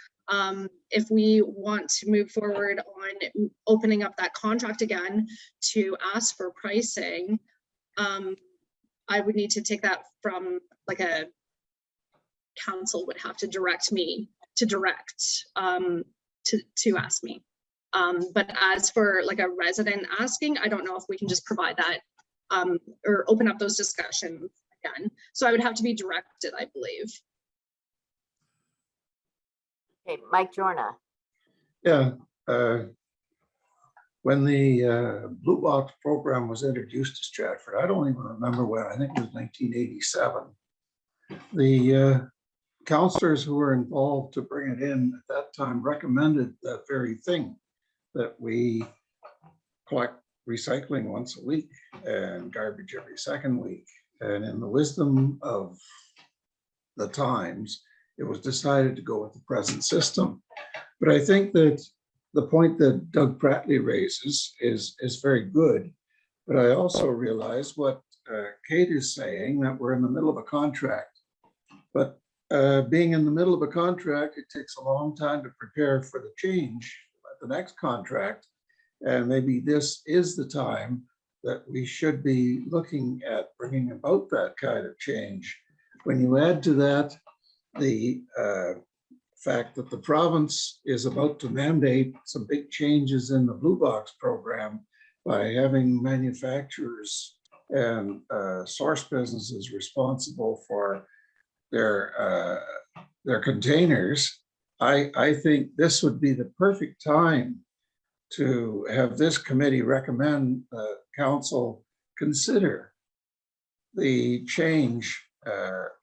If we want to move forward on opening up that contract again to ask for pricing, I would need to take that from, like, a council would have to direct me to to ask me. But as for, like, a resident asking, I don't know if we can just provide that or open up those discussions done. So I would have to be directed, I believe. Okay, Mike Jorna. Yeah. When the Blue Box program was introduced to Stratford, I don't even remember when, I think it was 1987. The counselors who were involved to bring it in at that time recommended that very thing, that we collect recycling once a week and garbage every second week. And in the wisdom of the times, it was decided to go with the present system. But I think that the point that Doug Prattley raises is very good. But I also realize what Kate is saying, that we're in the middle of a contract. But being in the middle of a contract, it takes a long time to prepare for the change at the next contract. And maybe this is the time that we should be looking at bringing about that kind of change. When you add to that the fact that the province is about to mandate some big changes in the Blue Box program by having manufacturers and source businesses responsible for their containers, I think this would be the perfect time to have this committee recommend council consider the change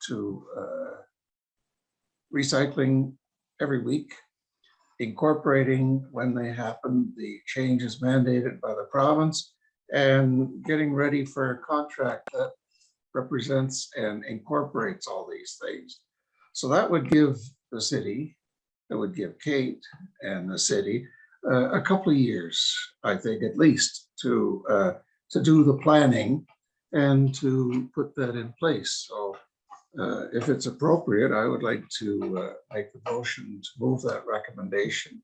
to recycling every week, incorporating when they happen the changes mandated by the province, and getting ready for a contract that represents and incorporates all these things. So that would give the city, that would give Kate and the city a couple of years, I think, at least, to do the planning and to put that in place. So if it's appropriate, I would like to make the motion to move that recommendation.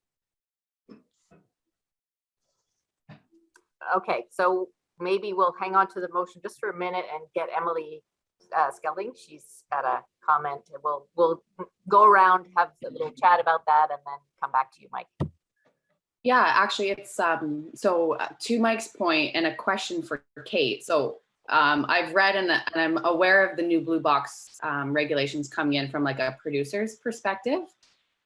Okay, so maybe we'll hang on to the motion just for a minute and get Emily Skelding. She's got a comment. We'll go around, have a little chat about that, and then come back to you, Mike. Yeah, actually, it's so to Mike's point, and a question for Kate. So I've read and I'm aware of the new Blue Box regulations coming in from like a producer's perspective.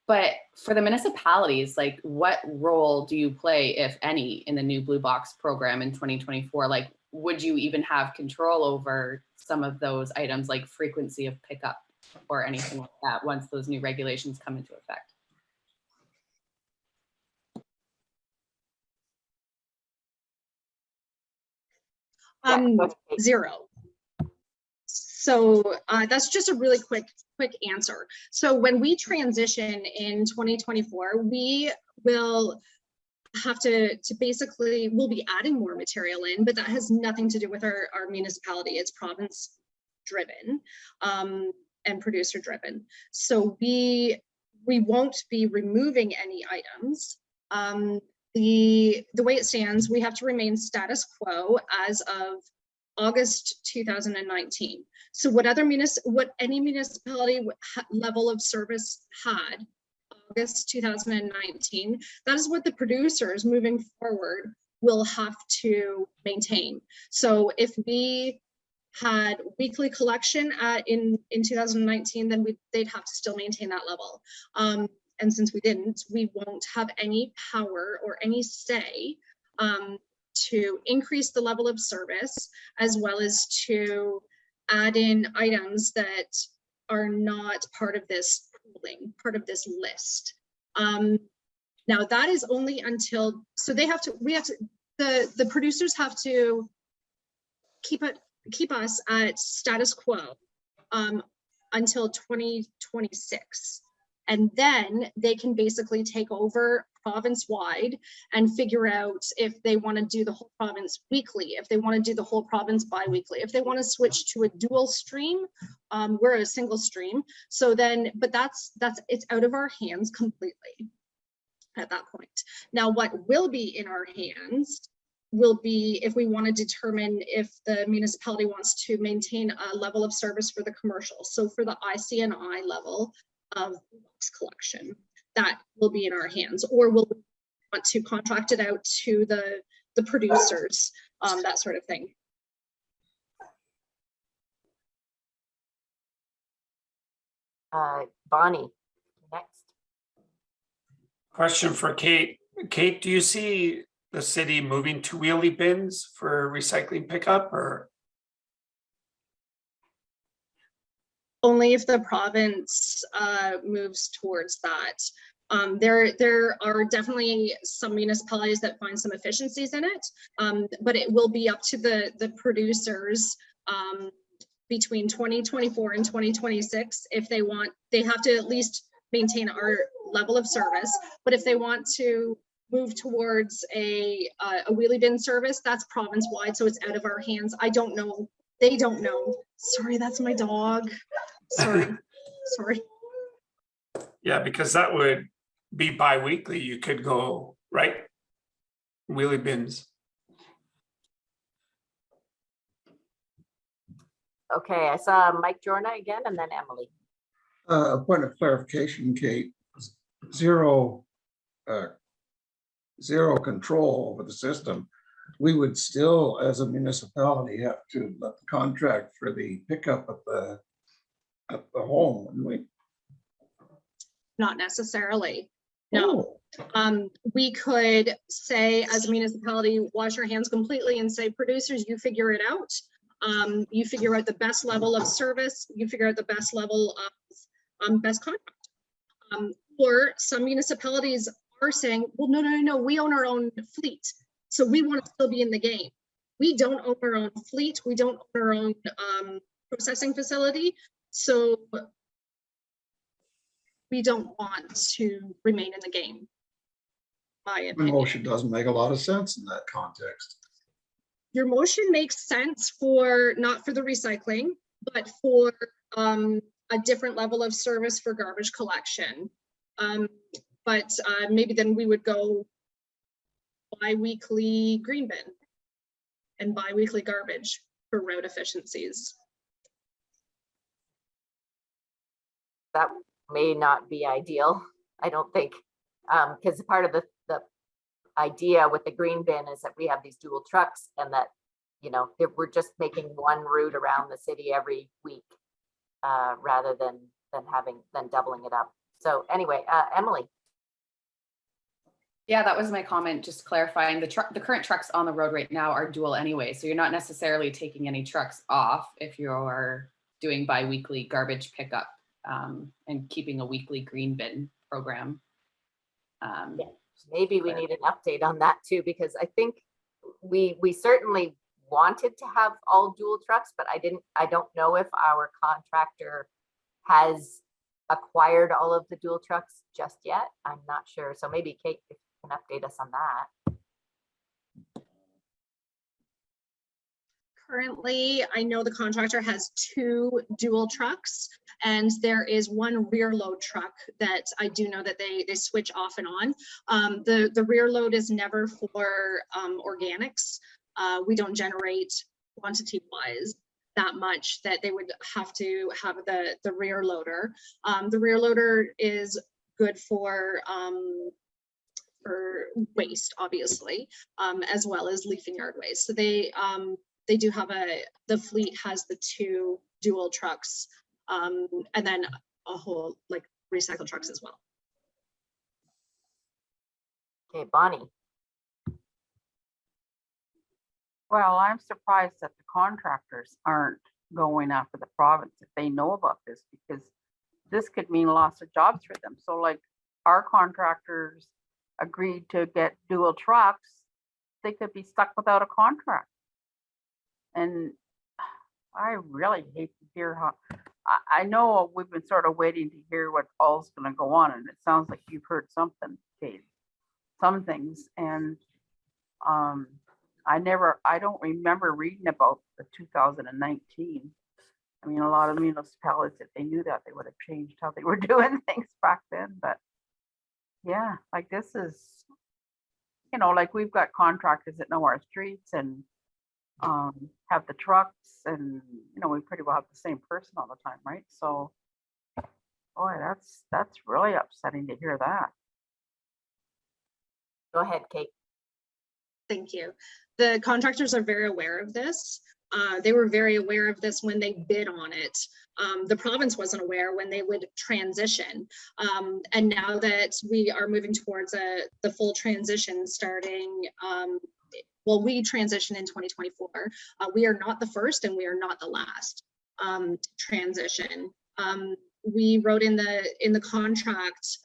But for the municipalities, like what role do you play, if any, in the new Blue Box program in 2024? Like, would you even have control over some of those items like frequency of pickup or anything like that once those new regulations come into effect? Zero. So that's just a really quick answer. So when we transition in 2024, we will have to basically, we'll be adding more material in, but that has nothing to do with our municipality. It's province driven and producer driven. So we won't be removing any items. The way it stands, we have to remain status quo as of August 2019. So what any municipality level of service had August 2019, that is what the producers moving forward will have to maintain. So if we had weekly collection in 2019, then they'd have to still maintain that level. And since we didn't, we won't have any power or any say to increase the level of service, as well as to add in items that are not part of this pooling, part of this list. Now that is only until, so the producers have to keep us at status quo until 2026. And then they can basically take over province-wide and figure out if they want to do the whole province weekly, if they want to do the whole province bi-weekly, if they want to switch to a dual stream, we're a single stream. So then, but it's out of our hands completely at that point. Now, what will be in our hands will be if we want to determine if the municipality wants to maintain a level of service for the commercial. So for the IC&I level of collection, that will be in our hands, or we'll want to contract it out to the producers, that sort of thing. Bonnie, next. Question for Kate. Kate, do you see the city moving to wheelie bins for recycling pickup, or? Only if the province moves towards that. There are definitely some municipalities that find some efficiencies in it, but it will be up to the producers between 2024 and 2026. If they want, they have to at least maintain our level of service, but if they want to move towards a wheelie bin service, that's province-wide, so it's out of our hands. I don't know. They don't know. Sorry, that's my dog. Sorry. Sorry. Yeah, because that would be bi-weekly. You could go, right? Wheelie bins. Okay, I saw Mike Jorna again and then Emily. A point of clarification, Kate. Zero control over the system. We would still, as a municipality, have to let the contract for the pickup at the home, wouldn't we? Not necessarily. No. We could say as a municipality, wash our hands completely and say, producers, you figure it out. You figure out the best level of service. You figure out the best level of best contract. Or some municipalities are saying, well, no, we own our own fleet. So we want to still be in the game. We don't own our own fleet. We don't own our own processing facility. So we don't want to remain in the game. My motion doesn't make a lot of sense in that context. Your motion makes sense for, not for the recycling, but for a different level of service for garbage collection. But maybe then we would go bi-weekly green bin and bi-weekly garbage for road efficiencies. That may not be ideal, I don't think, because part of the idea with the green bin is that we have these dual trucks and that, you know, we're just making one route around the city every week rather than doubling it up. So anyway, Emily. Yeah, that was my comment, just clarifying the current trucks on the road right now are dual anyway. So you're not necessarily taking any trucks off if you're doing bi-weekly garbage pickup and keeping a weekly green bin program. Yeah. Maybe we need an update on that too, because I think we certainly wanted to have all dual trucks, but I don't know if our contractor has acquired all of the dual trucks just yet. I'm not sure. So maybe Kate can update us on that. Currently, I know the contractor has 2 dual trucks, and there is 1 rear load truck that I do know that they switch off and on. The rear load is never for organics. We don't generate quantity-wise that much that they would have to have the rear loader. The rear loader is good for waste, obviously, as well as leaf and yard waste. So they do have the fleet has the 2 dual trucks, and then a whole like recycle trucks as well. Okay, Bonnie. Well, I'm surprised that the contractors aren't going after the province if they know about this, because this could mean loss of jobs for them. So like our contractors agreed to get dual trucks, they could be stuck without a contract. And I really hate to hear how, I know we've been sort of waiting to hear what all's going to go on, and it sounds like you've heard something, Kate, some things. And I don't remember reading about the 2019. I mean, a lot of municipalities, if they knew that, they would have changed how they were doing things back then. But yeah, like this is, you know, like we've got contractors that know our streets and have the trucks, and you know, we pretty well have the same person all the time, right? So boy, that's really upsetting to hear that. Go ahead, Kate. Thank you. The contractors are very aware of this. They were very aware of this when they bid on it. The province wasn't aware when they would transition. And now that we are moving towards the full transition starting, well, we transition in 2024. We are not the first and we are not the last transition. We wrote in the contract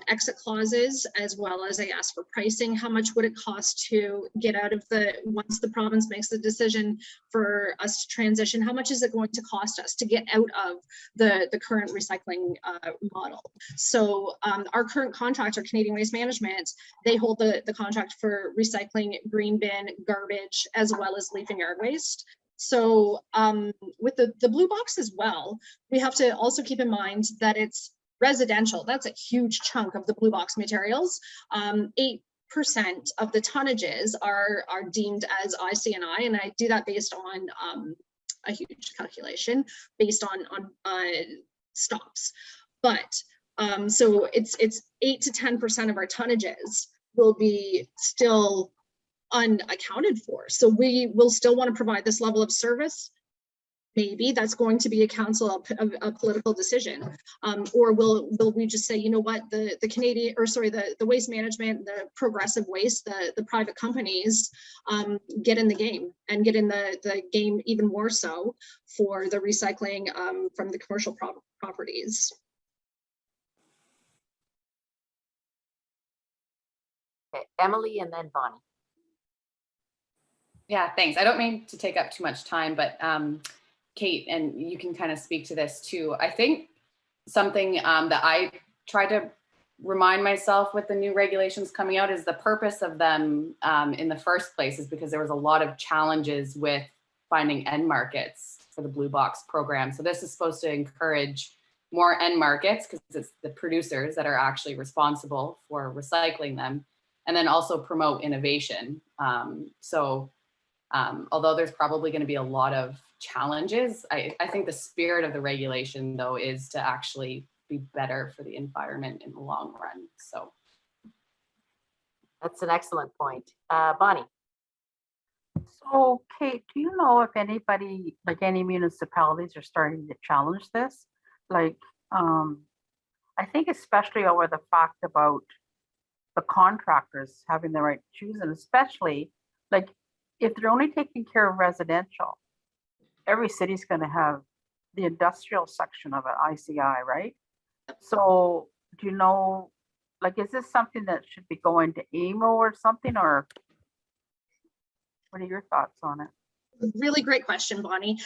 exit clauses, as well as I asked for pricing. How much would it cost to get out of once the province makes the decision for us to transition, how much is it going to cost us to get out of the current recycling model? So our current contractor, Canadian Waste Management, they hold the contract for recycling, green bin, garbage, as well as leaf and yard waste. So with the blue box as well, we have to also keep in mind that it's residential. That's a huge chunk of the blue box materials. 8% of the tonnages are deemed as IC&I, and I do that based on a huge calculation based on stops. But so it's 8 to 10% of our tonnages will be still unaccounted for. So we will still want to provide this level of service. Maybe that's going to be a council, a political decision, or will we just say, you know what, the Canadian, or sorry, the waste management, the progressive waste, the private companies get in the game and get in the game even more so for the recycling from the commercial properties. Okay, Emily and then Bonnie. Yeah, thanks. I don't mean to take up too much time, but Kate, and you can kind of speak to this too. I think something that I try to remind myself with the new regulations coming out is the purpose of them in the first place is because there was a lot of challenges with finding end markets for the Blue Box program. So this is supposed to encourage more end markets because it's the producers that are actually responsible for recycling them, and then also promote innovation. Although there's probably going to be a lot of challenges, I think the spirit of the regulation, though, is to actually be better for the environment in the long run. So that's an excellent point. Bonnie. So Kate, do you know if anybody, like any municipalities, are starting to challenge this? Like, I think especially over the fact about the contractors having the right to choose, and especially like if they're only taking care of residential, every city's going to have the industrial section of it, ICI, right? So do you know, like, is this something that should be going to AMO or something, or what are your thoughts on it? Really great question, Bonnie.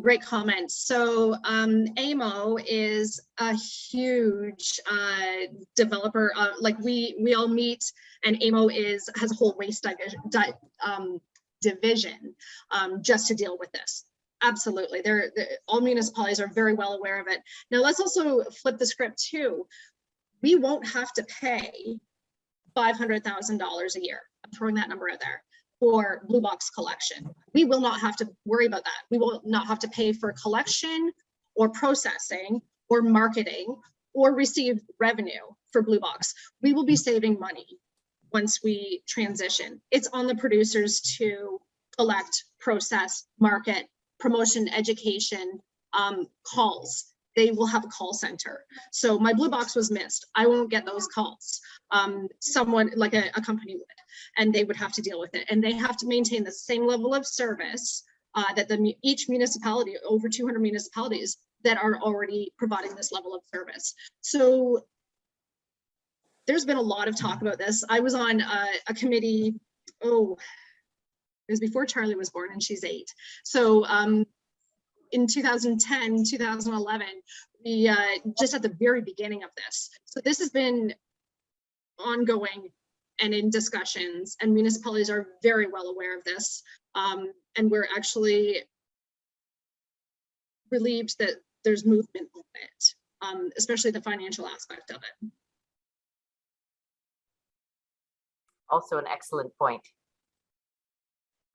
Great comment. So AMO is a huge developer. Like we all meet, and AMO has a whole waste division just to deal with this. Absolutely, all municipalities are very well aware of it. Now let's also flip the script too. We won't have to pay $500,000 a year. I'm throwing that number out there for Blue Box collection. We will not have to worry about that. We will not have to pay for collection or processing or marketing or receive revenue for Blue Box. We will be saving money once we transition. It's on the producers to collect, process, market, promotion, education, calls. They will have a call center. So my Blue Box was missed. I won't get those calls. Someone like a company would, and they would have to deal with it. And they have to maintain the same level of service that each municipality, over 200 municipalities that are already providing this level of service. So there's been a lot of talk about this. I was on a committee, it was before Charlie was born, and she's 8. So in 2010, 2011, we just at the very beginning of this. So this has been ongoing and in discussions, and municipalities are very well aware of this. And we're actually relieved that there's movement on it, especially the financial aspect of it. Also an excellent point.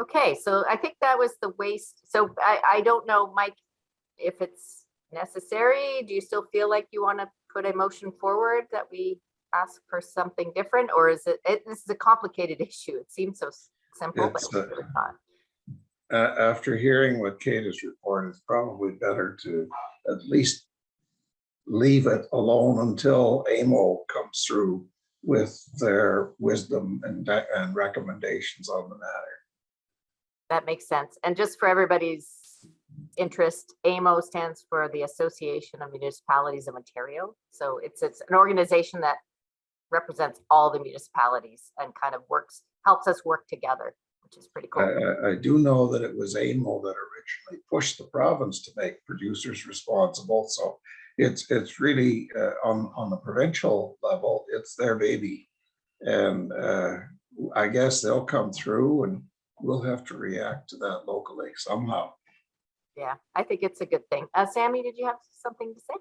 Okay, so I think that was the waste. So I don't know, Mike, if it's necessary. Do you still feel like you want to put a motion forward that we ask for something different, or is this is a complicated issue? It seems so simple, but it's really not. after hearing what Kata's report, it's probably better to at least leave it alone until AMO comes through with their wisdom and recommendations on the matter. That makes sense. And just for everybody's interest, AMO stands for the Association of Municipalities of Ontario. So it's an organization that represents all the municipalities and kind of helps us work together, which is pretty cool. I do know that it was AMO that originally pushed the province to make producers responsible. So it's really on the provincial level, it's their baby. And I guess they'll come through and we'll have to react to that locally somehow. Yeah, I think it's a good thing. Sammy, did you have something to say?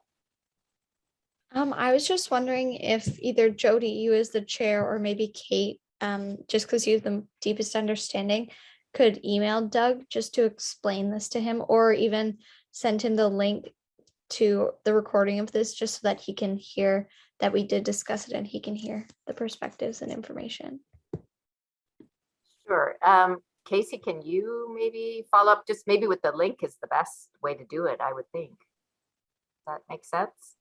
I was just wondering if either Jody, you as the chair, or maybe Kate, just because you have the deepest understanding, could email Doug just to explain this to him, or even send him the link to the recording of this, just so that he can hear that we did discuss it and he can hear the perspectives and information. Sure. Casey, can you maybe follow up? Just maybe with the link is the best way to do it, I would think. Does that make sense?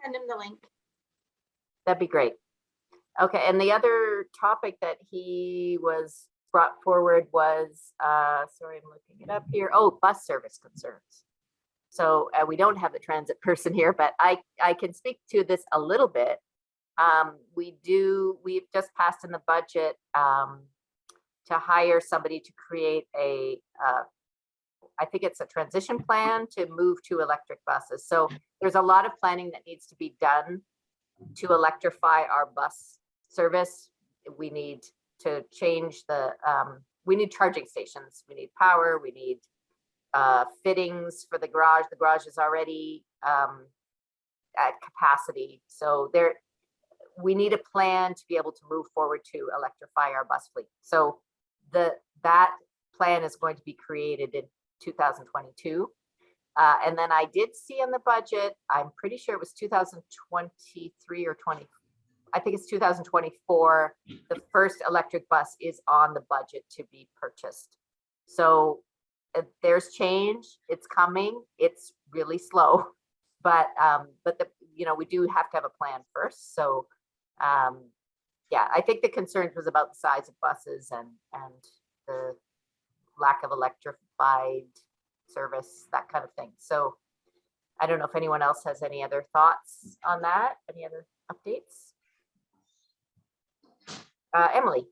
Send him the link. That'd be great. Okay, and the other topic that he was brought forward was, sorry, I'm looking it up here. Oh, bus service concerns. So we don't have the transit person here, but I can speak to this a little bit. We've just passed in the budget to hire somebody to create I think it's a transition plan to move to electric buses. So there's a lot of planning that needs to be done to electrify our bus service. We need to change we need charging stations, we need power, we need fittings for the garage. The garage is already at capacity. So we need a plan to be able to move forward to electrify our bus fleet. So that plan is going to be created in 2022. And then I did see in the budget, I'm pretty sure it was 2023 or 20, I think it's 2024, the first electric bus is on the budget to be purchased. So there's change, it's coming, it's really slow, but we do have to have a plan first. So yeah, I think the concerns was about the size of buses and the lack of electrified service, that kind of thing. So I don't know if anyone else has any other thoughts on that, any other updates? Emily.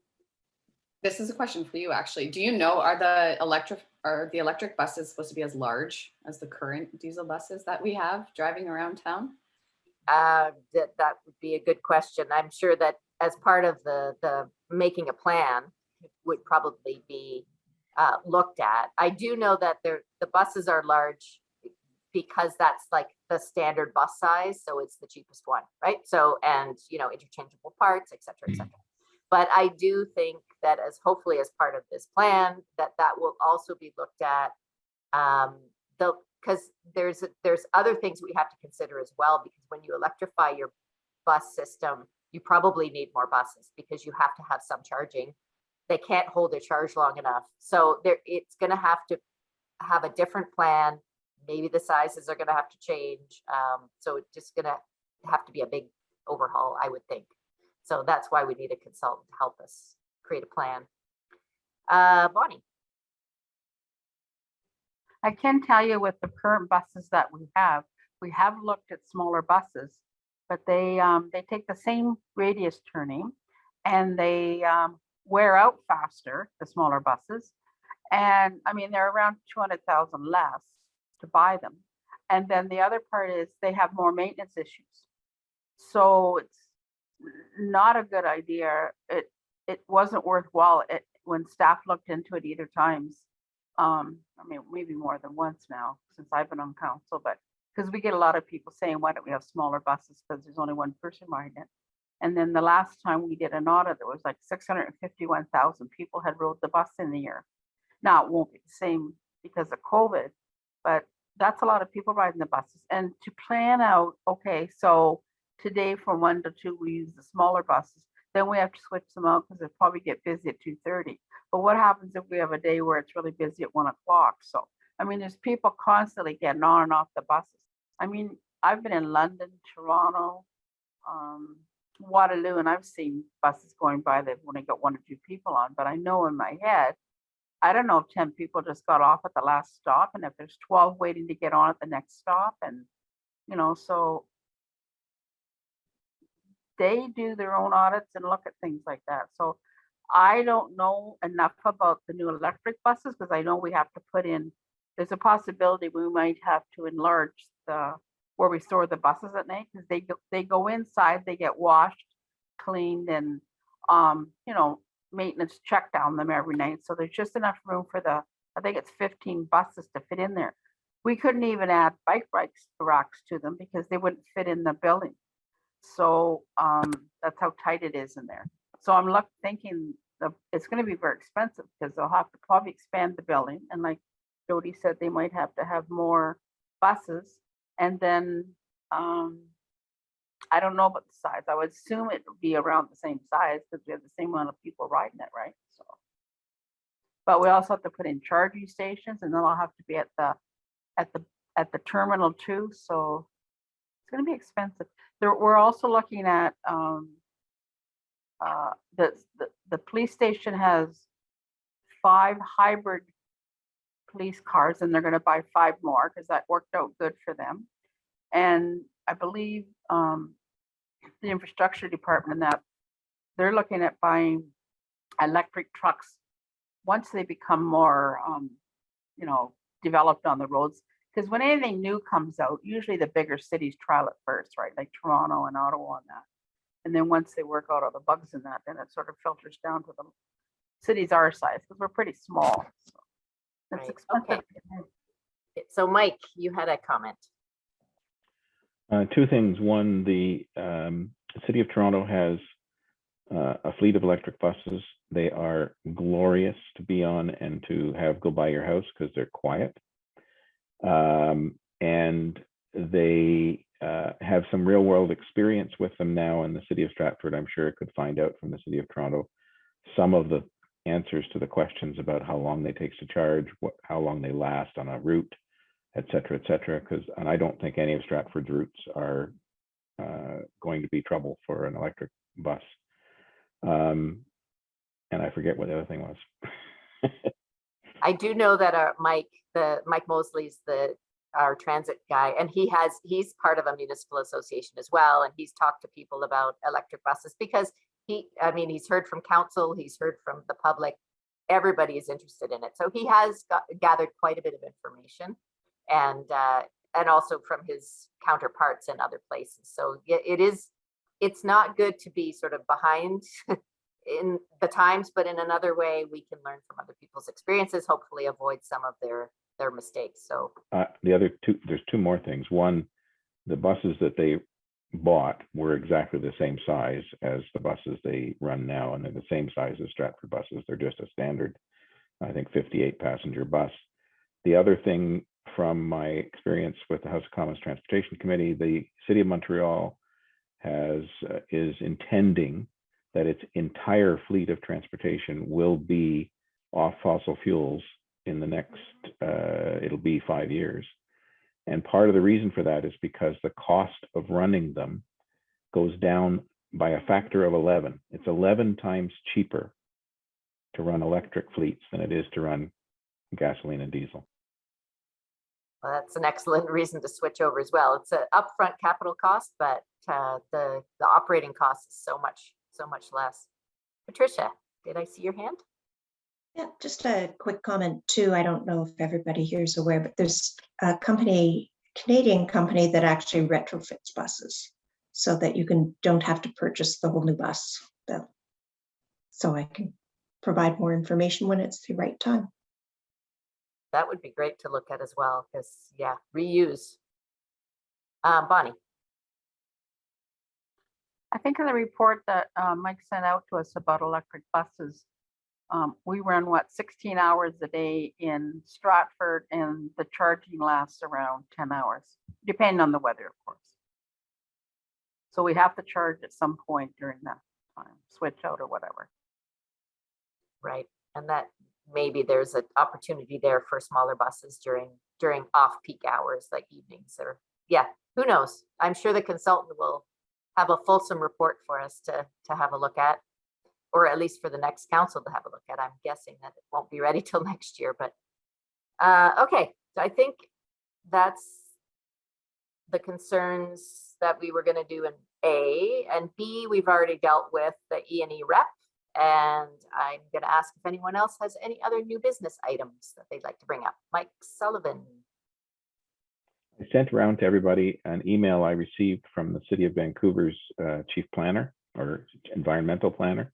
This is a question for you, actually. Do you know, are the electric buses supposed to be as large as the current diesel buses that we have driving around town? That would be a good question. I'm sure that as part of the making a plan would probably be looked at. I do know that the buses are large because that's like the standard bus size. So it's the cheapest one, right? So, and interchangeable parts, et cetera, et cetera. But I do think that hopefully as part of this plan, that will also be looked at, because there's other things we have to consider as well, because when you electrify your bus system, you probably need more buses because you have to have some charging. They can't hold their charge long enough. So it's going to have a different plan. Maybe the sizes are going to have to change. So it's just going to have to be a big overhaul, I would think. So that's why we need a consultant to help us create a plan. Bonnie. I can tell you with the current buses that we have looked at smaller buses, but they take the same radius turning and they wear out faster, the smaller buses. And I mean, they're around 200,000 less to buy them. And then the other part is they have more maintenance issues. So it's not a good idea. It wasn't worthwhile when staff looked into it either times. I mean, maybe more than once now since I've been on council, but because we get a lot of people saying, why don't we have smaller buses? Because there's only one person riding it. And then the last time we did an audit, there was like 651,000 people had rode the bus in the year. Now it won't be the same because of COVID, but that's a lot of people riding the buses. And to plan out, okay, so today from 1 to 2, we use the smaller buses. then we have to switch them out because they'll probably get busy at 2:30. But what happens if we have a day where it's really busy at 1 o'clock? So, I mean, there's people constantly getting on and off the buses. I mean, I've been in London, Toronto, Waterloo, and I've seen buses going by that only got 1 or 2 people on, but I know in my head, I don't know if 10 people just got off at the last stop, and if there's 12 waiting to get on at the next stop, and so they do their own audits and look at things like that. So I don't know enough about the new electric buses because I know we have to put in, there's a possibility we might have to enlarge where we store the buses at night, because they go inside, they get washed, cleaned, and maintenance checked on them every night. So there's just enough room for I think it's 15 buses to fit in there. We couldn't even add bike racks to them because they wouldn't fit in the building. So that's how tight it is in there. So I'm thinking it's going to be very expensive because they'll have to probably expand the building. And like Jody said, they might have to have more buses. And then I don't know about the size. I would assume it would be around the same size because we have the same amount of people riding it, right? So, but we also have to put in charging stations, and then I'll have to be at the terminal too. So it's going to be expensive. We're also looking at the police station has 5 hybrid police cars, and they're going to buy 5 more because that worked out good for them. And I believe the infrastructure department, that they're looking at buying electric trucks once they become more developed on the roads. Because when anything new comes out, usually the bigger cities trial it first, right? Like Toronto and Ottawa and that. And then once they work out all the bugs in that, then it sort of filters down to the cities our size, because we're pretty small. So it's Right. expensive. Okay. So Mike, you had a comment. 2 things. One, the City of Toronto has a fleet of electric buses. They are glorious to be on and to have go by your house because they're quiet. And they have some real world experience with them now in the City of Stratford. I'm sure it could find out from the City of Toronto some of the answers to the questions about how long they take to charge, how long they last on a route, et cetera, and I don't think any of Stratford's routes are going to be trouble for an electric bus. And I forget what the other thing was. I do know that Mike Mosley's our transit guy, and he's part of a municipal association as well, and he's talked to people about electric buses because he's heard from council, he's heard from the public, everybody is interested in it. So he has gathered quite a bit of information, and also from his counterparts in other places. So it's not good to be sort of behind in the times, but in another way, we can learn from other people's experiences, hopefully avoid some of their mistakes. So the other 2, there's 2 more things. One, the buses that they bought were exactly the same size as the buses they run now, and they're the same size as Stratford buses. They're just a standard, I think, 58 passenger bus. The other thing from my experience with the House of Commons Transportation Committee, the City of Montreal is intending that its entire fleet of transportation will be off fossil fuels in the next, it'll be 5 years. And part of the reason for that is because the cost of running them goes down by a factor of 11. It's 11 times cheaper to run electric fleets than it is to run gasoline and diesel. Well, that's an excellent reason to switch over as well. It's an upfront capital cost, but the operating cost is so much less. Patricia, did I see your hand? Yeah, just a quick comment too. I don't know if everybody here is aware, but there's a Canadian company that actually retrofits buses so that you don't have to purchase the whole new bus. So I can provide more information when it's the right time. That would be great to look at as well, because reuse. Bonnie. I think in the report that Mike sent out to us about electric buses, we run 16 hours a day in Stratford, and the charging lasts around 10 hours, depending on the weather, of course. So we have to charge at some point during that time, switch out or whatever. Right, and that maybe there's an opportunity there for smaller buses during off-peak hours like evenings, or yeah, who knows? I'm sure the consultant will have a fulsome report for us to have a look at, or at least for the next council to have a look at. I'm guessing that it won't be ready till next year, but okay, so I think that's the concerns that we were going to do in A, and B, we've already dealt with the E&E rep. And I'm going to ask if anyone else has any other new business items that they'd like to bring up. Mike Sullivan. I sent around to everybody an email I received from the City of Vancouver's chief planner or environmental planner.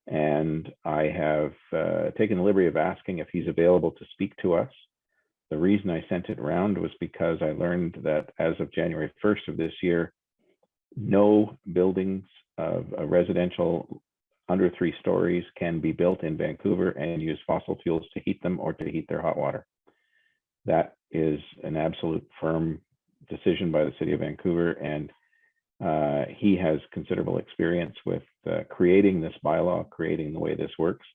And I have taken the liberty of asking if he's available to speak to us. The reason I sent it around was because I learned that as of January 1st of this year, no buildings of a residential under 3 stories can be built in Vancouver and use fossil fuels to heat them or to heat their hot water. That is an absolute firm decision by the City of Vancouver, and he has considerable experience with creating this bylaw, creating the way this works.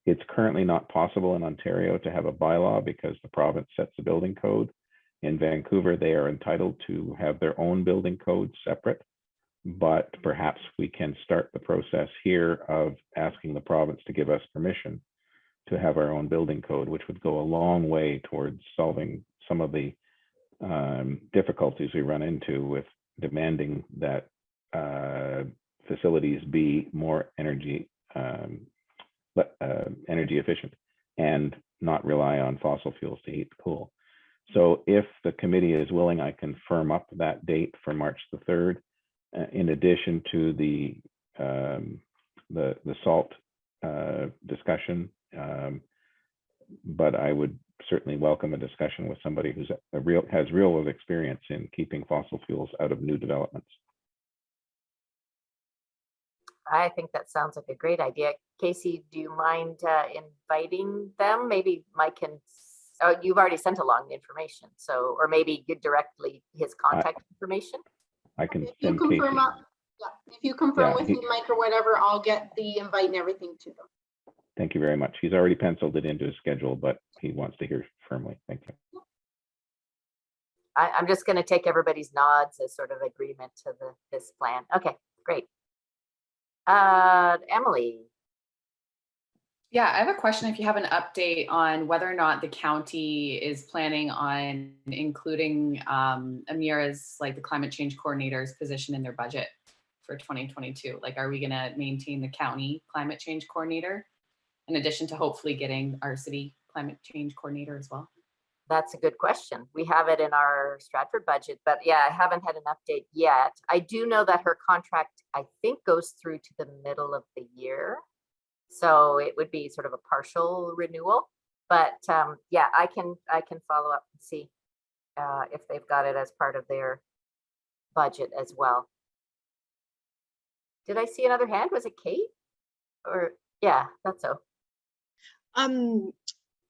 It's currently not possible in Ontario to have a bylaw because the province sets the building code. In Vancouver, they are entitled to have their own building code separate. But perhaps we can start the process here of asking the province to give us permission to have our own building code, which would go a long way towards solving some of the difficulties we run into with demanding that facilities be more energy efficient and not rely on fossil fuels to heat and cool. So if the committee is willing, I can firm up that date for March the 3rd. In addition to the salt discussion, but I would certainly welcome a discussion with somebody who's has real world experience in keeping fossil fuels out of new developments. I think that sounds like a great idea. Casey, do you mind inviting them? Maybe Mike can. Oh, you've already sent along the information, so or maybe get directly his contact information. I can if you confirm if you confirm with me, Mike, or whatever, I'll get the invite and everything to them. Thank you very much. He's already penciled it into his schedule, but he wants to hear firmly. Thank you. I'm just going to take everybody's nods as sort of agreement to this plan. Okay, great. Emily. Yeah, I have a question if you have an update on whether or not the county is planning on including Amira's, like the climate change coordinator's position in their budget for 2022. Like, are we going to maintain the county climate change coordinator in addition to hopefully getting our city climate change coordinator as well? That's a good question. We have it in our Stratford budget, but yeah, I haven't had an update yet. I do know that her contract, I think, goes through to the middle of the year. So it would be sort of a partial renewal, but yeah, I can follow up and see if they've got it as part of their budget as well. Did I see another hand? Was it Kate? Or yeah, that's so.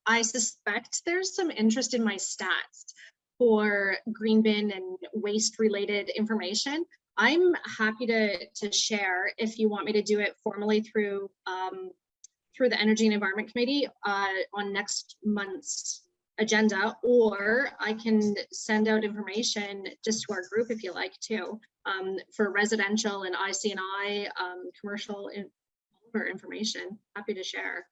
I suspect there's some interest in my stats for green bin and waste related information. I'm happy to share if you want me to do it formally through the Energy and Environment Committee on next month's agenda, or I can send out information just to our group if you like to, for residential and IC&I, commercial information. Happy to share.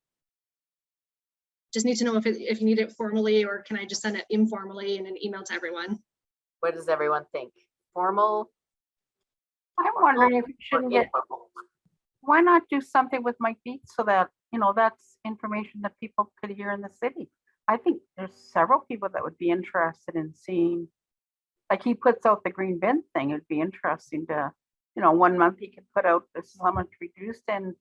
Just need to know if you need it formally, or can I just send it informally in an email to everyone? What does everyone think? Formal? I'm wondering if you shouldn't get, why not do something with Mike Beats so that, you know, that's information that people could hear in the city. I think there's several people that would be interested in seeing, like he puts out the green bin thing. It'd be interesting to, you know, 1 month he could put out this is how much reduced, and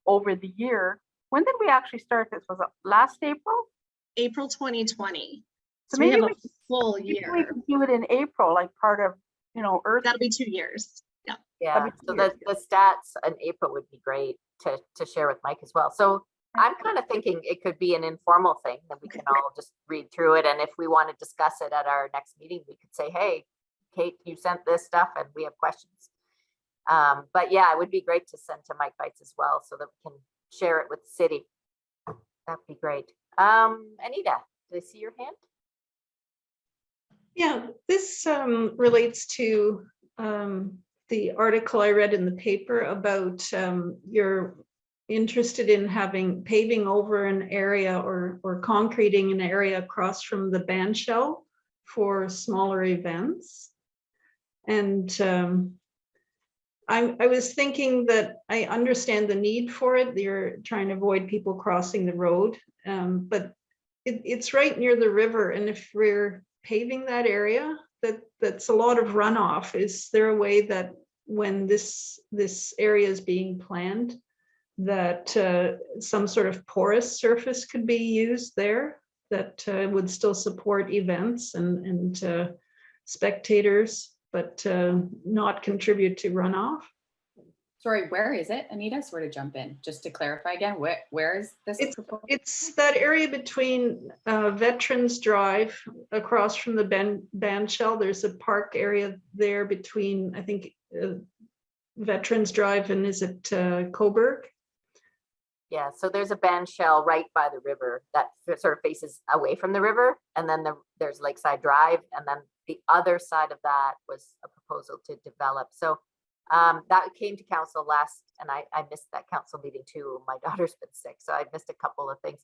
over the year. When did we actually start this? Was it last April? April 2020. So maybe maybe we have a full year. We can do it in April, like part of, you know, Earth. That'll be 2 years. Yeah. Yeah. So the stats in April would be great to share with Mike as well. So I'm kind of thinking it could be an informal thing that we can all just read through it. And if we want to discuss it at our next meeting, we could say, hey, Kate, you sent this stuff and we have questions. But yeah, it would be great to send to Mike Bites as well so that we can share it with the city. That'd be great. Anita, did I see your hand? Yeah, this relates to the article I read in the paper about you're interested in having paving over an area or concreting an area across from the band shell for smaller events. And I was thinking that I understand the need for it. You're trying to avoid people crossing the road, but it's right near the river. And if we're paving that area, that's a lot of runoff. Is there a way that when this area is being planned, that some sort of porous surface could be used there that would still support events and spectators, but not contribute to runoff? Sorry, where is it? Anita, sort of jump in, just to clarify again, where is this? It's that area between Veterans Drive across from the band shell. There's a park area there between, I think, Veterans Drive and is it Coburg? Yeah, so there's a band shell right by the river that sort of faces away from the river. And then there's Lakeside Drive. And then the other side of that was a proposal to develop. So that came to council last, and I missed that council meeting too. My daughter's been sick, so I missed a couple of things.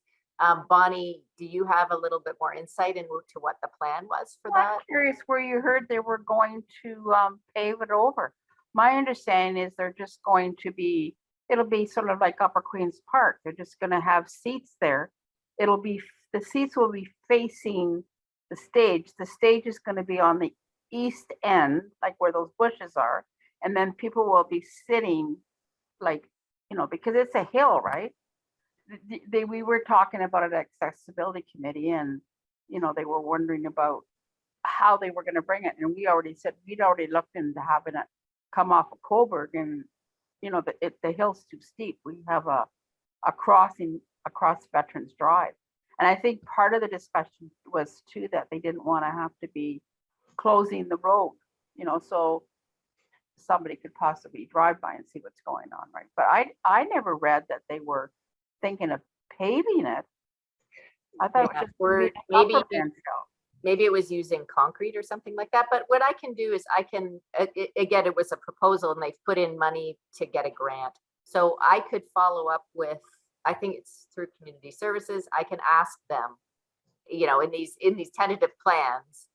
Bonnie, do you have a little bit more insight into what the plan was for that? I'm curious where you heard they were going to pave it over. My understanding is they're just going to be, it'll be sort of like Upper Queens Park. They're just going to have seats there. The seats will be facing the stage. The stage is going to be on the east end, like where those bushes are. And then people will be sitting like, because it's a hill, right? We were talking about it at accessibility committee, and, they were wondering about how they were going to bring it. And we already said, we'd already looked into having it come off of Coburg, and, the hill's too steep. We have a crossing across Veterans Drive. And I think part of the discussion was too, that they didn't want to have to be closing the road, so somebody could possibly drive by and see what's going on, right? But I never read that they were thinking of paving it. I thought it was just maybe it was using concrete or something like that. But what I can do is again, it was a proposal and they've put in money to get a grant. So I could follow up with, I think it's through community services. I can ask them, in these tentative plans,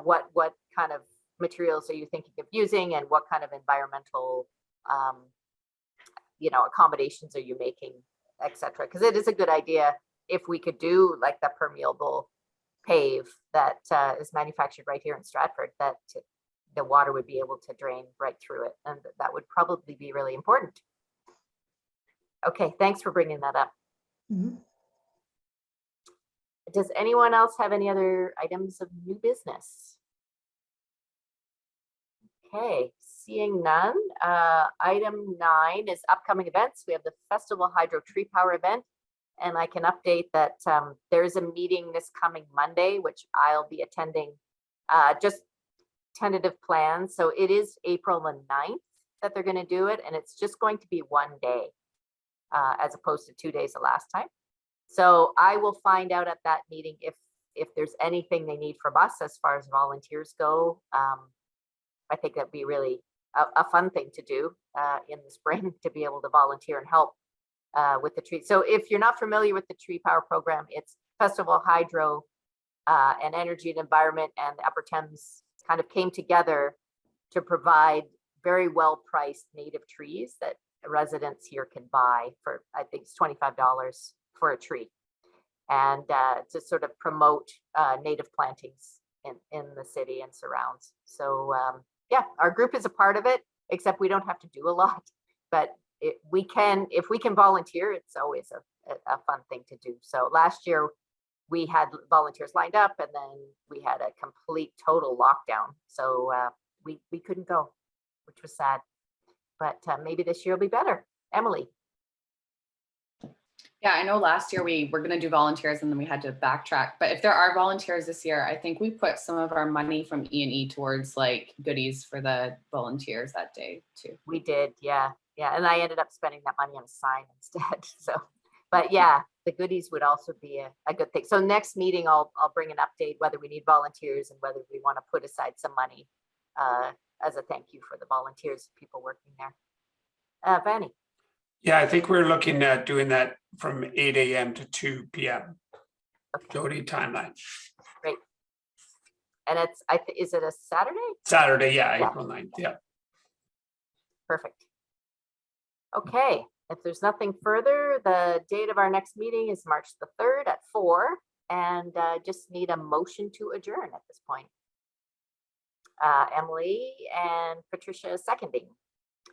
what kind of materials are you thinking of using, and what kind of environmental accommodations are you making, etc. Because it is a good idea if we could do like the permeable pave that is manufactured right here in Stratford, that the water would be able to drain right through it, and that would probably be really important. Okay, thanks for bringing that up. Mm-hmm. Does anyone else have any other items of new business? Okay, seeing none. Item 9 is upcoming events. We have the Festival Hydro Tree Power event, and I can update that there is a meeting this coming Monday, which I'll be attending. Just tentative plans. So it is April the 9th that they're going to do it, and it's just going to be one day as opposed to 2 days the last time. So I will find out at that meeting if there's anything they need from us as far as volunteers go. I think that'd be really a fun thing to do in the spring, to be able to volunteer and help with the tree. So if you're not familiar with the Tree Power program, it's Festival Hydro and Energy and Environment and the Upper Thames kind of came together to provide very well priced native trees that residents here can buy for, I think it's $25 for a tree, and to sort of promote native plantings in the city and surrounds. So yeah, our group is a part of it, except we don't have to do a lot, but if we can volunteer, it's always a fun thing to do. So last year we had volunteers lined up, and then we had a complete total lockdown. So we couldn't go, which was sad, but maybe this year will be better. Emily. Yeah, I know last year we were gonna do volunteers and then we had to backtrack, but if there are volunteers this year, I think we put some of our money from E&E towards like goodies for the volunteers that day too. We did, yeah, yeah, and I ended up spending that money on a sign instead, so. But yeah, the goodies would also be a good thing. So next meeting, I'll bring an update whether we need volunteers and whether we want to put aside some money as a thank you for the volunteers, people working there. Vanny. Yeah, I think we're looking at doing that from 8 a.m. to 2 p.m. Okay, Jody timeline. great. And it's, is it a Saturday? Saturday, yeah, Yeah. April 9th, yeah. Perfect. Okay, if there's nothing further, the date of our next meeting is March the 3rd at 4, and just need a motion to adjourn at this point. Emily and Patricia seconding.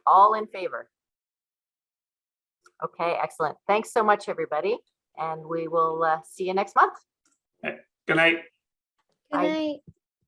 All in favor? Okay, excellent. Thanks so much, everybody. And we will see you next month. Good night. Good Bye. night.